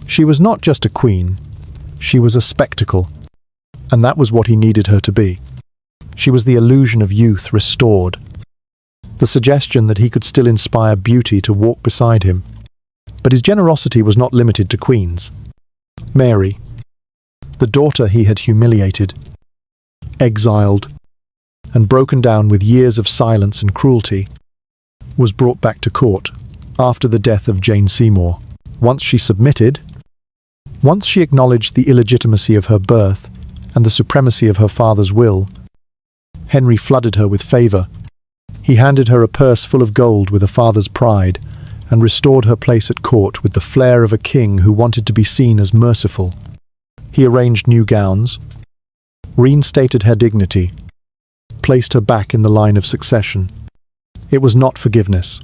she was not just a queen, she was a spectacle, and that was what he needed her to be. She was the illusion of youth restored, the suggestion that he could still inspire beauty to walk beside him. But his generosity was not limited to queens. Mary, the daughter he had humiliated, exiled, and broken down with years of silence and cruelty, was brought back to court after the death of Jane Seymour. Once she submitted, once she acknowledged the illegitimacy of her birth and the supremacy of her father's will, Henry flooded her with favour. He handed her a purse full of gold with a father's pride, and restored her place at court with the flair of a king who wanted to be seen as merciful. He arranged new gowns, reinstated her dignity, placed her back in the line of succession. It was not forgiveness.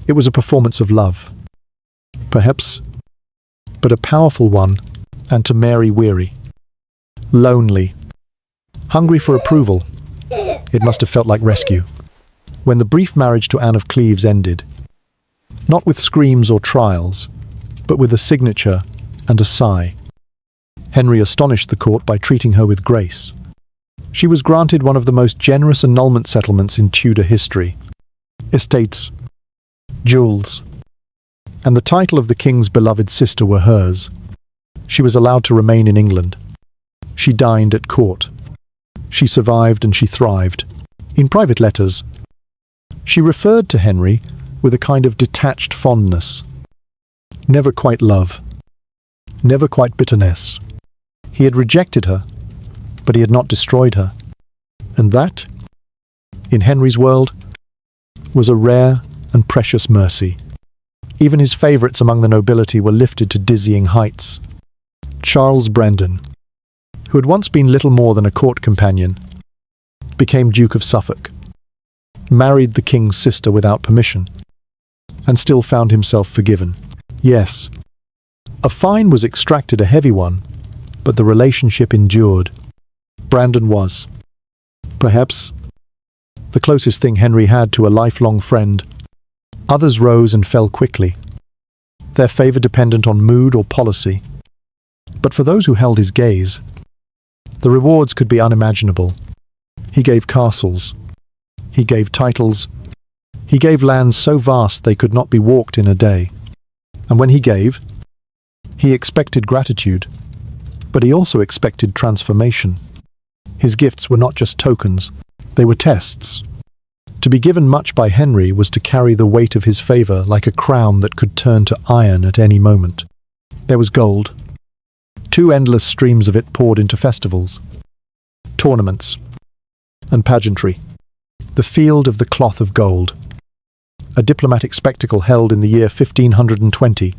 It was a performance of love. Perhaps, but a powerful one, and to Mary weary, lonely, hungry for approval. It must have felt like rescue. When the brief marriage to Anne of Cleves ended, not with screams or trials, but with a signature and a sigh, Henry astonished the court by treating her with grace. She was granted one of the most generous annulment settlements in Tudor history, estates, jewels, and the title of the king's beloved sister were hers. She was allowed to remain in England. She dined at court. She survived and she thrived. In private letters, she referred to Henry with a kind of detached fondness. Never quite love, never quite bitterness. He had rejected her, but he had not destroyed her. And that, in Henry's world, was a rare and precious mercy. Even his favourites among the nobility were lifted to dizzying heights. Charles Brandon, who had once been little more than a court companion, became Duke of Suffolk, married the king's sister without permission, and still found himself forgiven. Yes, a fine was extracted, a heavy one, but the relationship endured. Brandon was, perhaps, the closest thing Henry had to a lifelong friend. Others rose and fell quickly, their favour dependent on mood or policy. But for those who held his gaze, the rewards could be unimaginable. He gave castles. He gave titles. He gave lands so vast they could not be walked in a day. And when he gave He expected gratitude, but he also expected transformation. His gifts were not just tokens, they were tests. To be given much by Henry was to carry the weight of his favour like a crown that could turn to iron at any moment. There was gold. 2 endless streams of it poured into festivals, tournaments, and pageantry. The Field of the Cloth of Gold, a diplomatic spectacle held in the year 1520,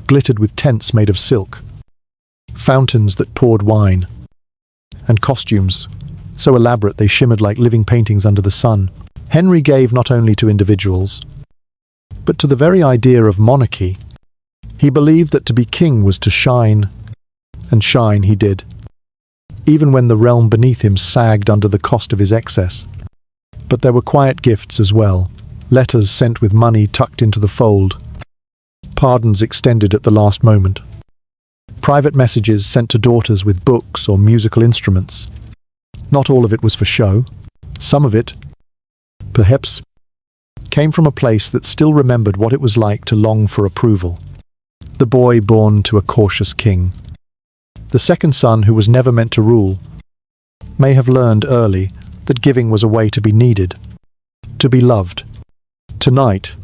glittered with tents made of silk, fountains that poured wine, and costumes so elaborate they shimmered like living paintings under the sun. Henry gave not only to individuals, but to the very idea of monarchy. He believed that to be king was to shine, and shine he did, even when the realm beneath him sagged under the cost of his excess. But there were quiet gifts as well, letters sent with money tucked into the fold, pardons extended at the last moment, private messages sent to daughters with books or musical instruments. Not all of it was for show. Some of it, perhaps, came from a place that still remembered what it was like to long for approval. The boy born to a cautious king, the second son who was never meant to rule, may have learned early that giving was a way to be needed, to be loved. Tonight,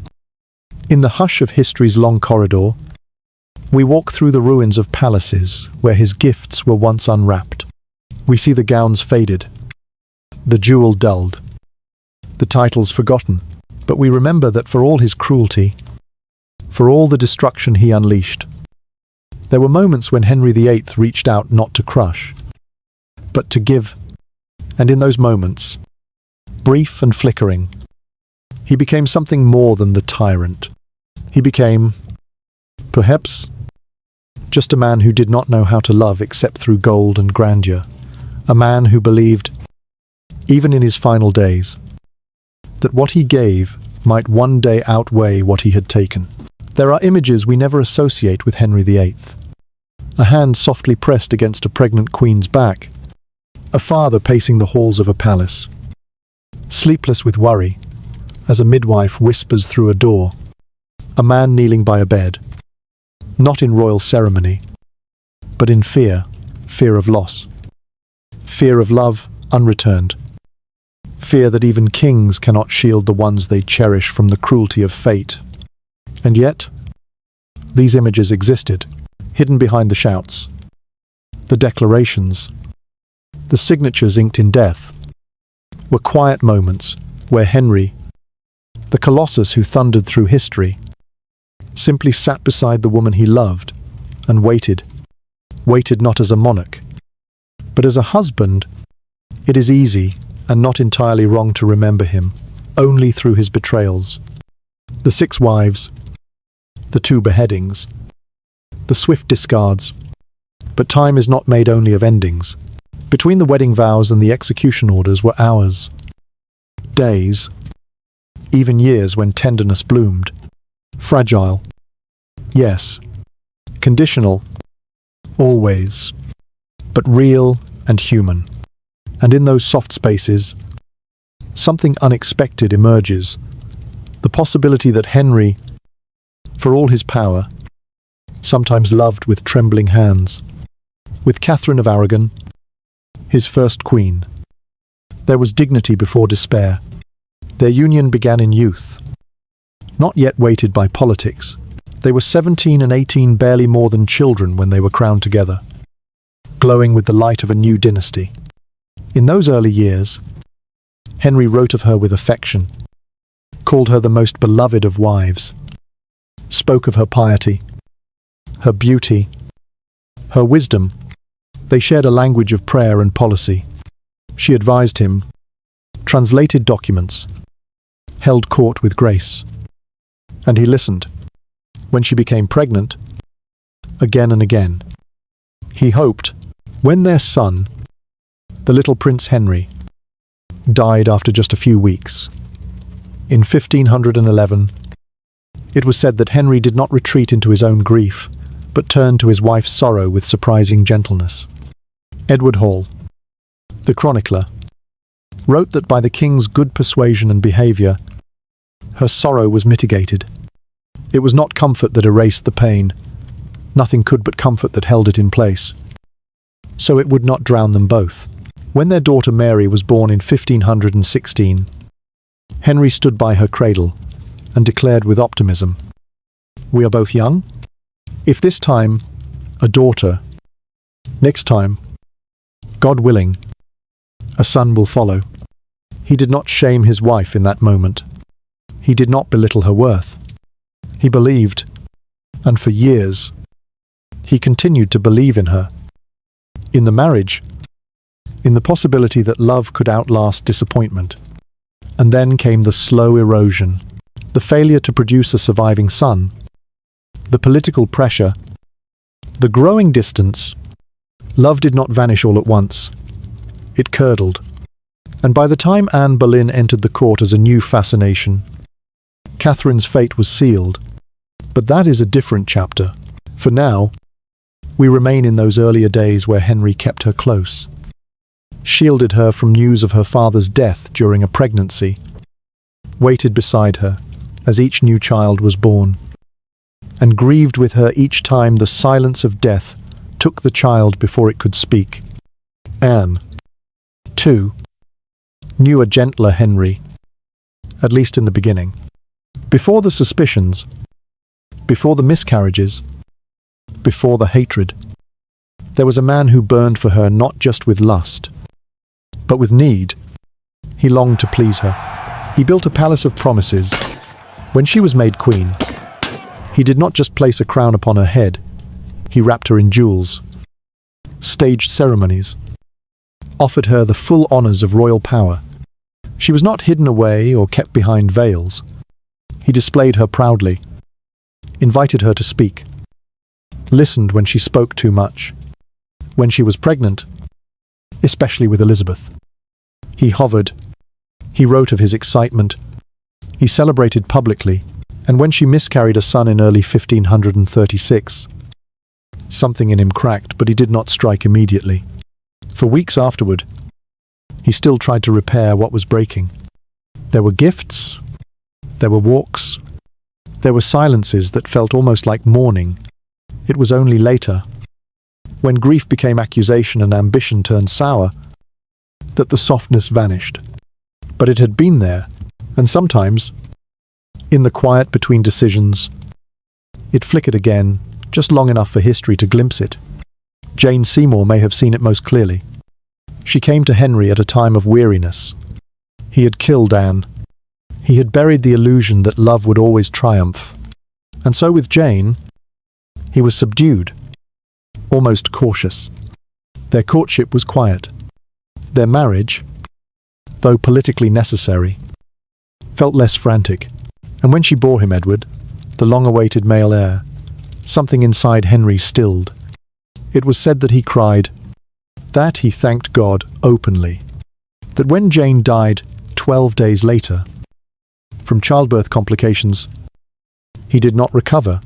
in the hush of history's long corridor, we walk through the ruins of palaces where his gifts were once unwrapped. We see the gowns faded, the jewel dulled, the titles forgotten, but we remember that for all his cruelty, for all the destruction he unleashed, there were moments when Henry VIII reached out not to crush, but to give, and in those moments, brief and flickering, he became something more than the tyrant. He became, perhaps, just a man who did not know how to love except through gold and grandeur. A man who believed, even in his final days, that what he gave might one day outweigh what he had taken. There are images we never associate with Henry VIII. A hand softly pressed against a pregnant queen's back, a father pacing the halls of a palace, sleepless with worry, as a midwife whispers through a door, a man kneeling by a bed, not in royal ceremony, but in fear of loss. Fear of love unreturned. Fear that even kings cannot shield the ones they cherish from the cruelty of fate. And yet, these images existed, hidden behind the shouts, the declarations, the signatures inked in death, were quiet moments where Henry, the colossus who thundered through history, simply sat beside the woman he loved and waited not as a monarch, but as a husband. It is easy and not entirely wrong to remember him only through his betrayals. The 6 wives, the 2 beheadings, the swift discards. But time is not made only of endings. Between the wedding vows and the execution orders were hours, days, even years when tenderness bloomed. Fragile, yes. Conditional, always. But real and human. And in those soft spaces, something unexpected emerges. The possibility that Henry, for all his power, sometimes loved with trembling hands. With Catherine of Aragon, his first queen, there was dignity before despair. Their union began in youth, not yet weighted by politics. They were 17 and 18, barely more than children when they were crowned together, glowing with the light of a new dynasty. In those early years, Henry wrote of her with affection, called her the most beloved of wives, spoke of her piety, her beauty, her wisdom. They shared a language of prayer and policy. She advised him, translated documents, held court with grace. And he listened. When she became pregnant, again and again, he hoped. When their son, the little Prince Henry, died after just a few weeks, in 1511, it was said that Henry did not retreat into his own grief, but turned to his wife's sorrow with surprising gentleness. Edward Hall, the chronicler, wrote that by the king's good persuasion and behaviour, her sorrow was mitigated. It was not comfort that erased the pain, Nothing could but comfort that held it in place. So it would not drown them both. When their daughter Mary was born in 1516, Henry stood by her cradle and declared with optimism, "We are both young. If this time, a daughter, next time, God willing, a son will follow." He did not shame his wife in that moment. He did not belittle her worth. He believed, and for years, he continued to believe in her, in the marriage, in the possibility that love could outlast disappointment. And then came the slow erosion, the failure to produce a surviving son, the political pressure, the growing distance. Love did not vanish all at once. It curdled. And by the time Anne Boleyn entered the court as a new fascination, Catherine's fate was sealed. But that is a different chapter. For now, we remain in those earlier days where Henry kept her close, shielded her from news of her father's death during a pregnancy, waited beside her as each new child was born, and grieved with her each time the silence of death took the child before it could speak. Anne, too, knew a gentler Henry, at least in the beginning. Before the suspicions, before the miscarriages, before the hatred, there was a man who burned for her not just with lust, but with need. He longed to please her. He built a palace of promises. When she was made queen, he did not just place a crown upon her head, he wrapped her in jewels, staged ceremonies, offered her the full honors of royal power. She was not hidden away or kept behind veils. He displayed her proudly, invited her to speak, listened when she spoke too much. When she was pregnant, especially with Elizabeth, he hovered. He wrote of his excitement. He celebrated publicly. And when she miscarried a son in early 1536, something in him cracked, but he did not strike immediately. For weeks afterward, he still tried to repair what was breaking. There were gifts, there were walks, there were silences that felt almost like mourning. It was only later, when grief became accusation and ambition turned sour, that the softness vanished. But it had been there, and sometimes, in the quiet between decisions, it flickered again, just long enough for history to glimpse it. Jane Seymour may have seen it most clearly. She came to Henry at a time of weariness. He had killed Anne. He had buried the illusion that love would always triumph. And so with Jane, he was subdued, almost cautious. Their courtship was quiet. Their marriage, though politically necessary, felt less frantic. And when she bore him Edward, the long-awaited male heir, something inside Henry stilled. It was said that he cried, that he thanked God openly, that when Jane died 12 days later, from childbirth complications, he did not recover.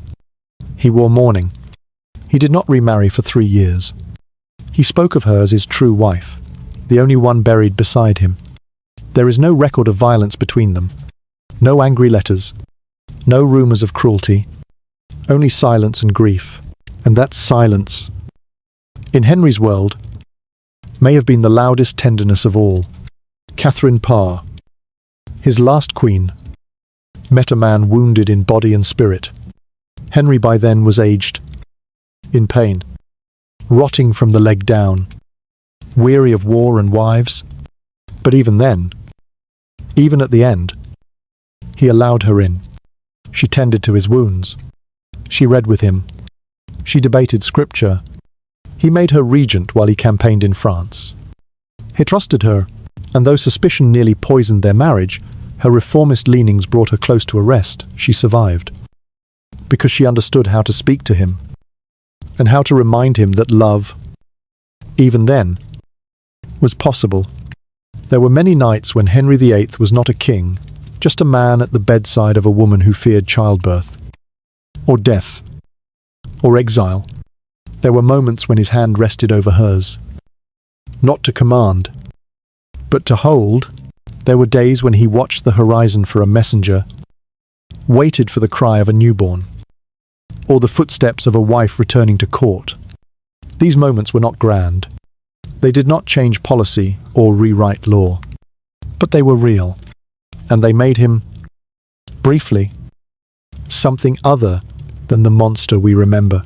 He wore mourning. He did not remarry for 3 years. He spoke of her as his true wife, the only one buried beside him. There is no record of violence between them, no angry letters, no rumors of cruelty, only silence and grief. And that silence, in Henry's world, may have been the loudest tenderness of all. Catherine Parr, his last queen, met a man wounded in body and spirit. Henry by then was aged, in pain, rotting from the leg down, weary of war and wives. But even then, even at the end, he allowed her in. She tended to his wounds. She read with him. She debated scripture. He made her regent while he campaigned in France. He trusted her, and though suspicion nearly poisoned their marriage, her reformist leanings brought her close to arrest. She survived, because she understood how to speak to him, and how to remind him that love, even then, was possible. There were many nights when Henry VIII was not a king, just a man at the bedside of a woman who feared childbirth, or death, or exile. There were moments when his hand rested over hers, not to command, but to hold. There were days when he watched the horizon for a messenger, waited for the cry of a newborn, or the footsteps of a wife returning to court. These moments were not grand. They did not change policy or rewrite law. But they were real, and they made him, briefly, something other than the monster we remember.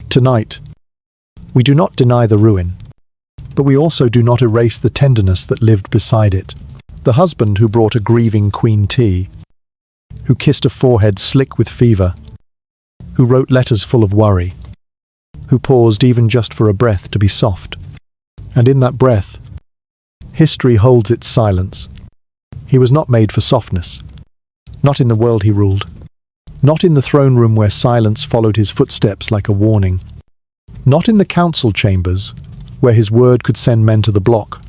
Tonight, we do not deny the ruin, but we also do not erase the tenderness that lived beside it. The husband who brought a grieving queen tea, who kissed a forehead slick with fever, who wrote letters full of worry, who paused even just for a breath to be soft. And in that breath, history holds its silence. He was not made for softness. Not in the world he ruled. Not in the throne room where silence followed his footsteps like a warning. Not in the council chambers, where his word could send men to the block.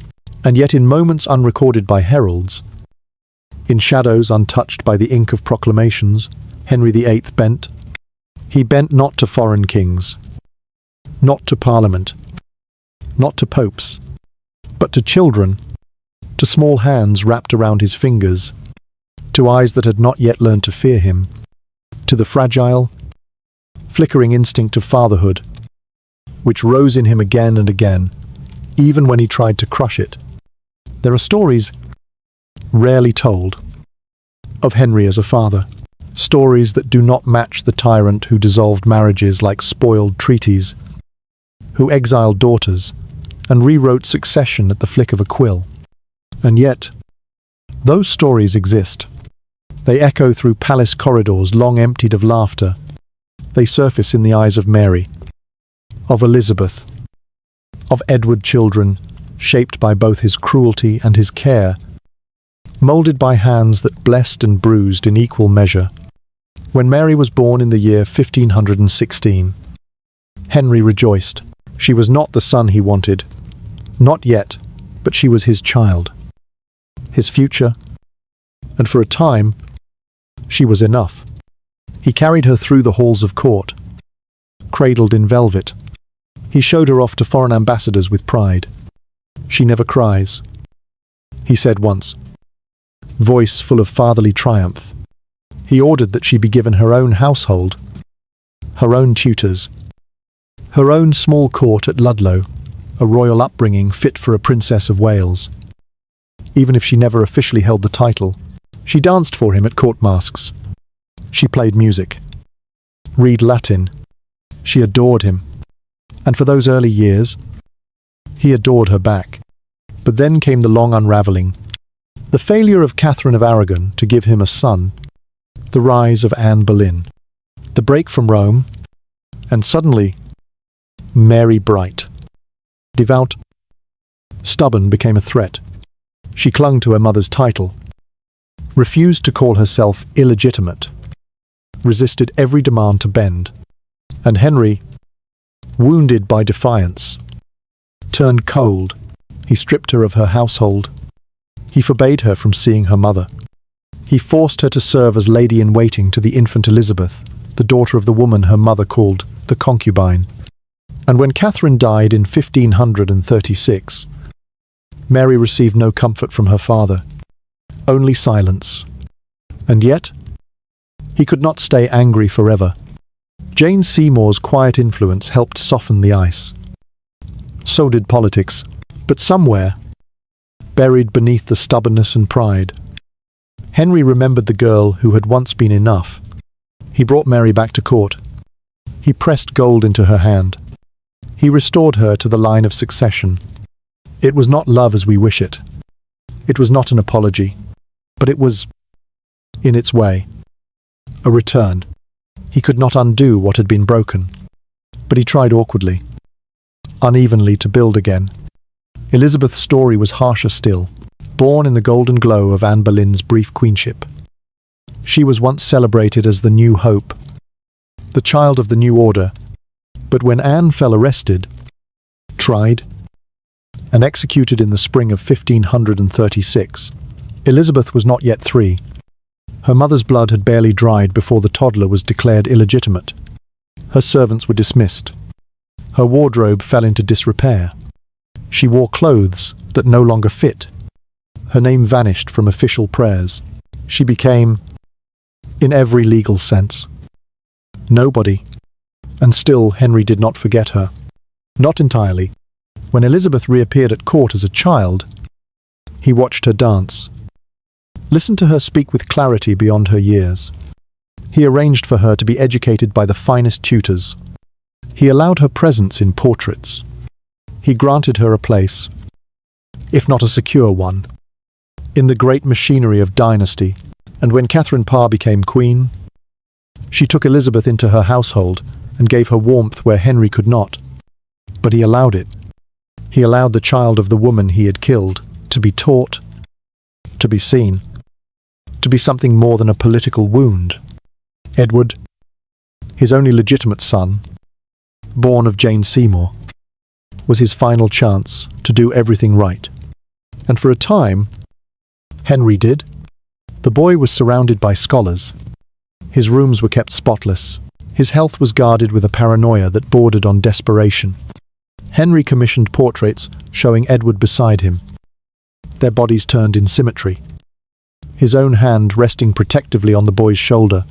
And yet in moments unrecorded by heralds, in shadows untouched by the ink of proclamations, Henry VIII bent. He bent not to foreign kings, not to parliament, not to popes, but to children, to small hands wrapped around his fingers, to eyes that had not yet learned to fear him, to the fragile, flickering instinct of fatherhood, which rose in him again and again, even when he tried to crush it. There are stories, rarely told, of Henry as a father. Stories that do not match the tyrant who dissolved marriages like spoiled treaties, who exiled daughters, and rewrote succession at the flick of a quill. And yet, those stories exist. They echo through palace corridors long emptied of laughter. They surface in the eyes of Mary, of Elizabeth, of Edward children, shaped by both his cruelty and his care, molded by hands that blessed and bruised in equal measure. When Mary was born in the year 1516, Henry rejoiced. She was not the son he wanted, not yet, but she was his child, his future, and for a time, she was enough. He carried her through the halls of court, cradled in velvet. He showed her off to foreign ambassadors with pride. "She never cries," he said once, voice full of fatherly triumph. He ordered that she be given her own household, her own tutors, her own small court at Ludlow, a royal upbringing fit for a princess of Wales. Even if she never officially held the title, she danced for him at court masques. She played music, read Latin. She adored him. And for those early years, he adored her back. But then came the long unravelling, the failure of Catherine of Aragon to give him a son, the rise of Anne Boleyn, the break from Rome, and suddenly, Mary Bright, devout, stubborn, became a threat. She clung to her mother's title, refused to call herself illegitimate, resisted every demand to bend. And Henry, wounded by defiance, turned cold. He stripped her of her household. He forbade her from seeing her mother. He forced her to serve as lady-in-waiting to the infant Elizabeth, the daughter of the woman her mother called the concubine. And when Catherine died in 1536, Mary received no comfort from her father, only silence. And yet, he could not stay angry forever. Jane Seymour's quiet influence helped soften the ice. So did politics. But somewhere, buried beneath the stubbornness and pride, Henry remembered the girl who had once been enough. He brought Mary back to court. He pressed gold into her hand. He restored her to the line of succession. It was not love as we wish it. It was not an apology. But it was, in its way, a return. He could not undo what had been broken. But he tried awkwardly, unevenly, to build again. Elizabeth's story was harsher still, born in the golden glow of Anne Boleyn's brief queenship. She was once celebrated as the new hope, the child of the new order, but when Anne fell arrested, tried, and executed in the spring of 1536, Elizabeth was not yet 3. Her mother's blood had barely dried before the toddler was declared illegitimate. Her servants were dismissed. Her wardrobe fell into disrepair. She wore clothes that no longer fit. Her name vanished from official prayers. She became, in every legal sense, nobody. And still Henry did not forget her. Not entirely. When Elizabeth reappeared at court as a child, he watched her dance. Listened to her speak with clarity beyond her years. He arranged for her to be educated by the finest tutors. He allowed her presence in portraits. He granted her a place, if not a secure one, in the great machinery of dynasty. And when Catherine Parr became queen, she took Elizabeth into her household and gave her warmth where Henry could not. But he allowed it. He allowed the child of the woman he had killed to be taught, to be seen, to be something more than a political wound. Edward, his only legitimate son, born of Jane Seymour, was his final chance to do everything right. And for a time, Henry did. The boy was surrounded by scholars. His rooms were kept spotless. His health was guarded with a paranoia that bordered on desperation. Henry commissioned portraits showing Edward beside him, their bodies turned in symmetry, his own hand resting protectively on the boy's shoulder.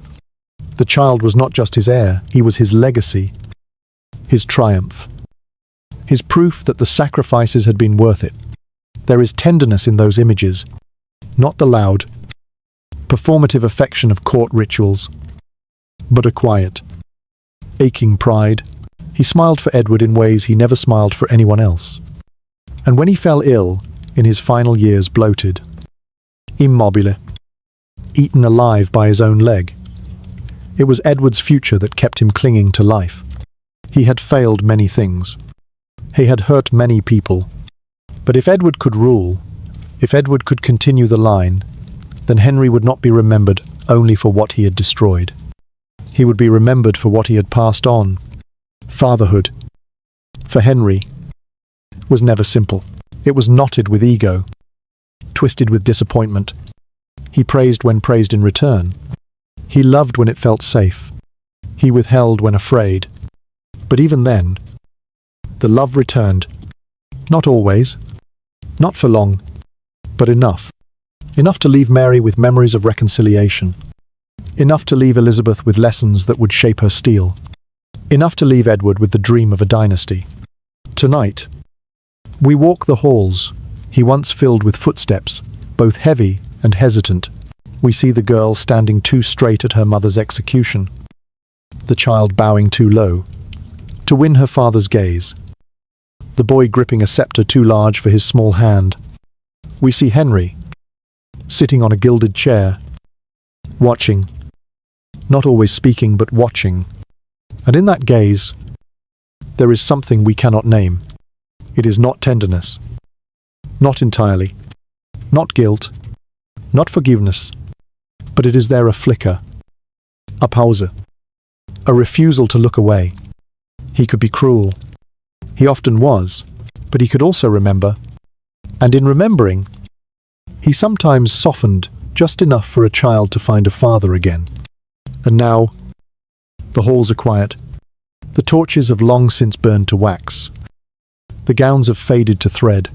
The child was not just his heir, he was his legacy, his triumph, his proof that the sacrifices had been worth it. There is tenderness in those images, not the loud, performative affection of court rituals, but a quiet, aching pride. He smiled for Edward in ways he never smiled for anyone else. And when he fell ill, in his final years bloated, immobile, eaten alive by his own leg, it was Edward's future that kept him clinging to life. He had failed many things. He had hurt many people. But if Edward could rule, if Edward could continue the line, then Henry would not be remembered only for what he had destroyed. He would be remembered for what he had passed on. Fatherhood, for Henry, was never simple. It was knotted with ego, twisted with disappointment. He praised when praised in return. He loved when it felt safe. He withheld when afraid. But even then, the love returned. Not always, not for long, but enough. Enough to leave Mary with memories of reconciliation. Enough to leave Elizabeth with lessons that would shape her steel. Enough to leave Edward with the dream of a dynasty. Tonight, we walk the halls, he once filled with footsteps, both heavy and hesitant. We see the girl standing too straight at her mother's execution, the child bowing too low to win her father's gaze, the boy gripping a scepter too large for his small hand. We see Henry, sitting on a gilded chair, watching, not always speaking but watching. And in that gaze, there is something we cannot name. It is not tenderness, not entirely, not guilt, not forgiveness, but it is there a flicker, a pause, a refusal to look away. He could be cruel. He often was, but he could also remember. And in remembering, he sometimes softened just enough for a child to find a father again. And now, the halls are quiet. The torches have long since burned to wax. The gowns have faded to thread.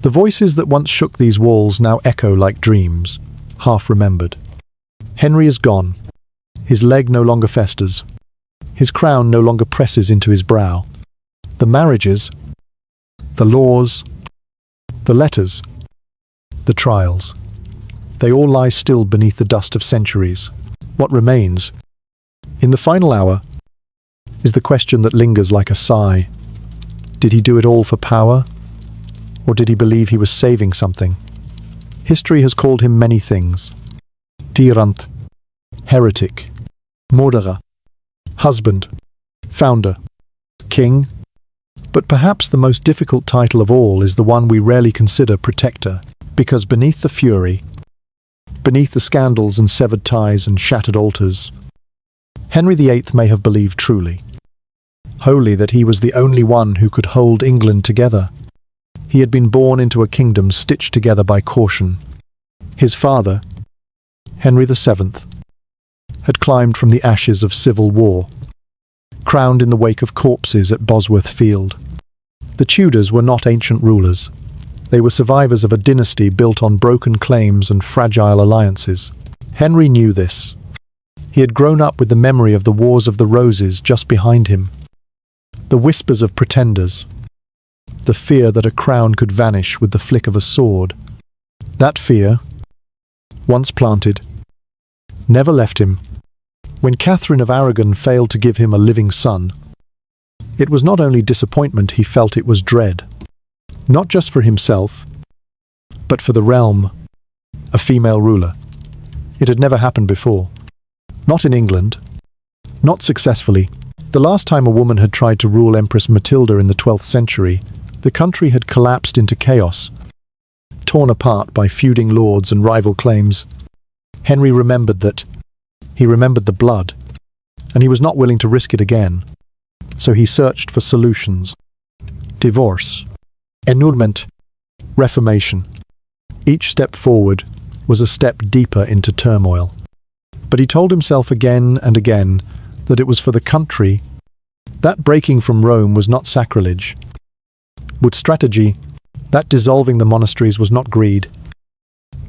The voices that once shook these walls now echo like dreams, half remembered. Henry is gone. His leg no longer festers. His crown no longer presses into his brow. The marriages, the laws, the letters, the trials, they all lie still beneath the dust of centuries. What remains, in the final hour, is the question that lingers like a sigh. Did he do it all for power? Or did he believe he was saving something? History has called him many things. Tyrant, heretic, murderer, husband, founder, king. But perhaps the most difficult title of all is the one we rarely consider protector, because beneath the fury, beneath the scandals and severed ties and shattered altars, Henry VIII may have believed truly, wholly, that he was the only one who could hold England together. He had been born into a kingdom stitched together by caution. His father, Henry VII, had climbed from the ashes of civil war, crowned in the wake of corpses at Bosworth Field. The Tudors were not ancient rulers. They were survivors of a dynasty built on broken claims and fragile alliances. Henry knew this. He had grown up with the memory of the Wars of the Roses just behind him. The whispers of pretenders. The fear that a crown could vanish with the flick of a sword. That fear, once planted, never left him. When Catherine of Aragon failed to give him a living son, it was not only disappointment he felt, it was dread. Not just for himself, but for the realm, a female ruler. It had never happened before. Not in England. Not successfully. The last time a woman had tried to rule Empress Matilda in the 12th century, the country had collapsed into chaos, torn apart by feuding lords and rival claims. Henry remembered that. He remembered the blood, and he was not willing to risk it again. So he searched for solutions. Divorce, annulment, reformation. Each step forward was a step deeper into turmoil. But he told himself again and again that it was for the country. That breaking from Rome was not sacrilege. With strategy, that dissolving the monasteries was not greed.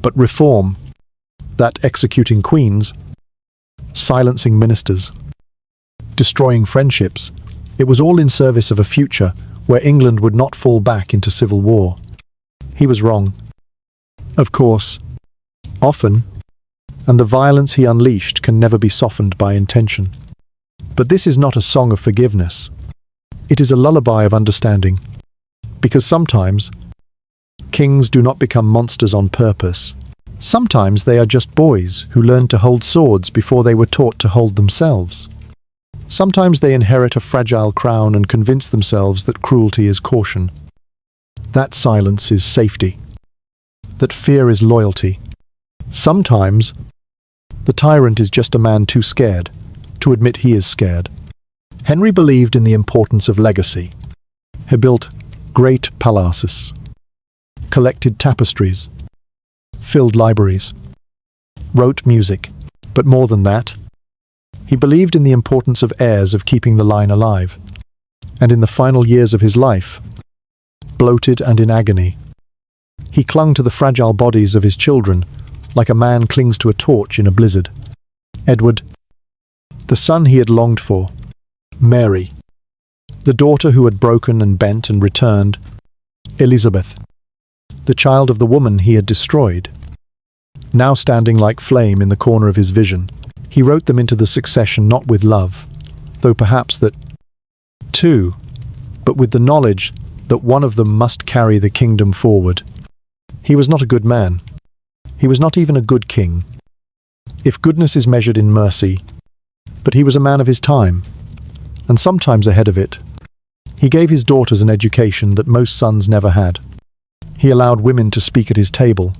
But reform, that executing queens, silencing ministers, destroying friendships, it was all in service of a future where England would not fall back into civil war. He was wrong. Of course, often, and the violence he unleashed can never be softened by intention. But this is not a song of forgiveness. It is a lullaby of understanding. Because sometimes, kings do not become monsters on purpose. Sometimes they are just boys who learned to hold swords before they were taught to hold themselves. Sometimes they inherit a fragile crown and convince themselves that cruelty is caution. That silence is safety. That fear is loyalty. Sometimes, the tyrant is just a man too scared to admit he is scared. Henry believed in the importance of legacy. He built great palaces, collected tapestries, filled libraries, wrote music, but more than that, he believed in the importance of heirs of keeping the line alive. And in the final years of his life, bloated and in agony, he clung to the fragile bodies of his children like a man clings to a torch in a blizzard. Edward, the son he had longed for. Mary, the daughter who had broken and bent and returned. Elizabeth, the child of the woman he had destroyed. Now standing like flame in the corner of his vision, he wrote them into the succession not with love, though perhaps that, too, but with the knowledge that one of them must carry the kingdom forward. He was not a good man. He was not even a good king, if goodness is measured in mercy, but he was a man of his time, and sometimes ahead of it. He gave his daughters an education that most sons never had. He allowed women to speak at his table,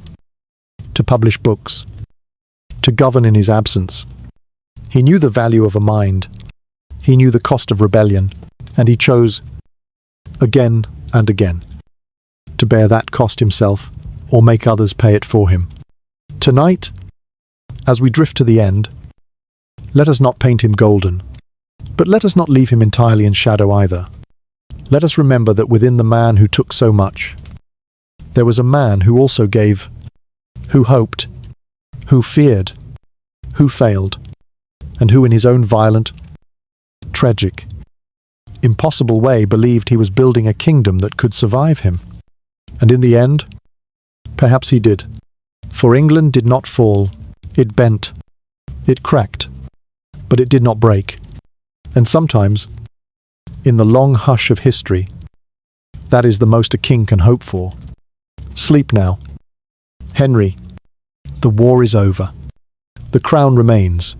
to publish books, to govern in his absence. He knew the value of a mind. He knew the cost of rebellion, and he chose, again and again, to bear that cost himself or make others pay it for him. Tonight, as we drift to the end, let us not paint him golden, but let us not leave him entirely in shadow either. Let us remember that within the man who took so much, there was a man who also gave, who hoped, who feared, who failed, and who in his own violent, tragic, impossible way believed he was building a kingdom that could survive him. And in the end, perhaps he did. For England did not fall. It bent. It cracked. But it did not break. And sometimes, in the long hush of history, that is the most a king can hope for. Sleep now. Henry, the war is over. The crown remains.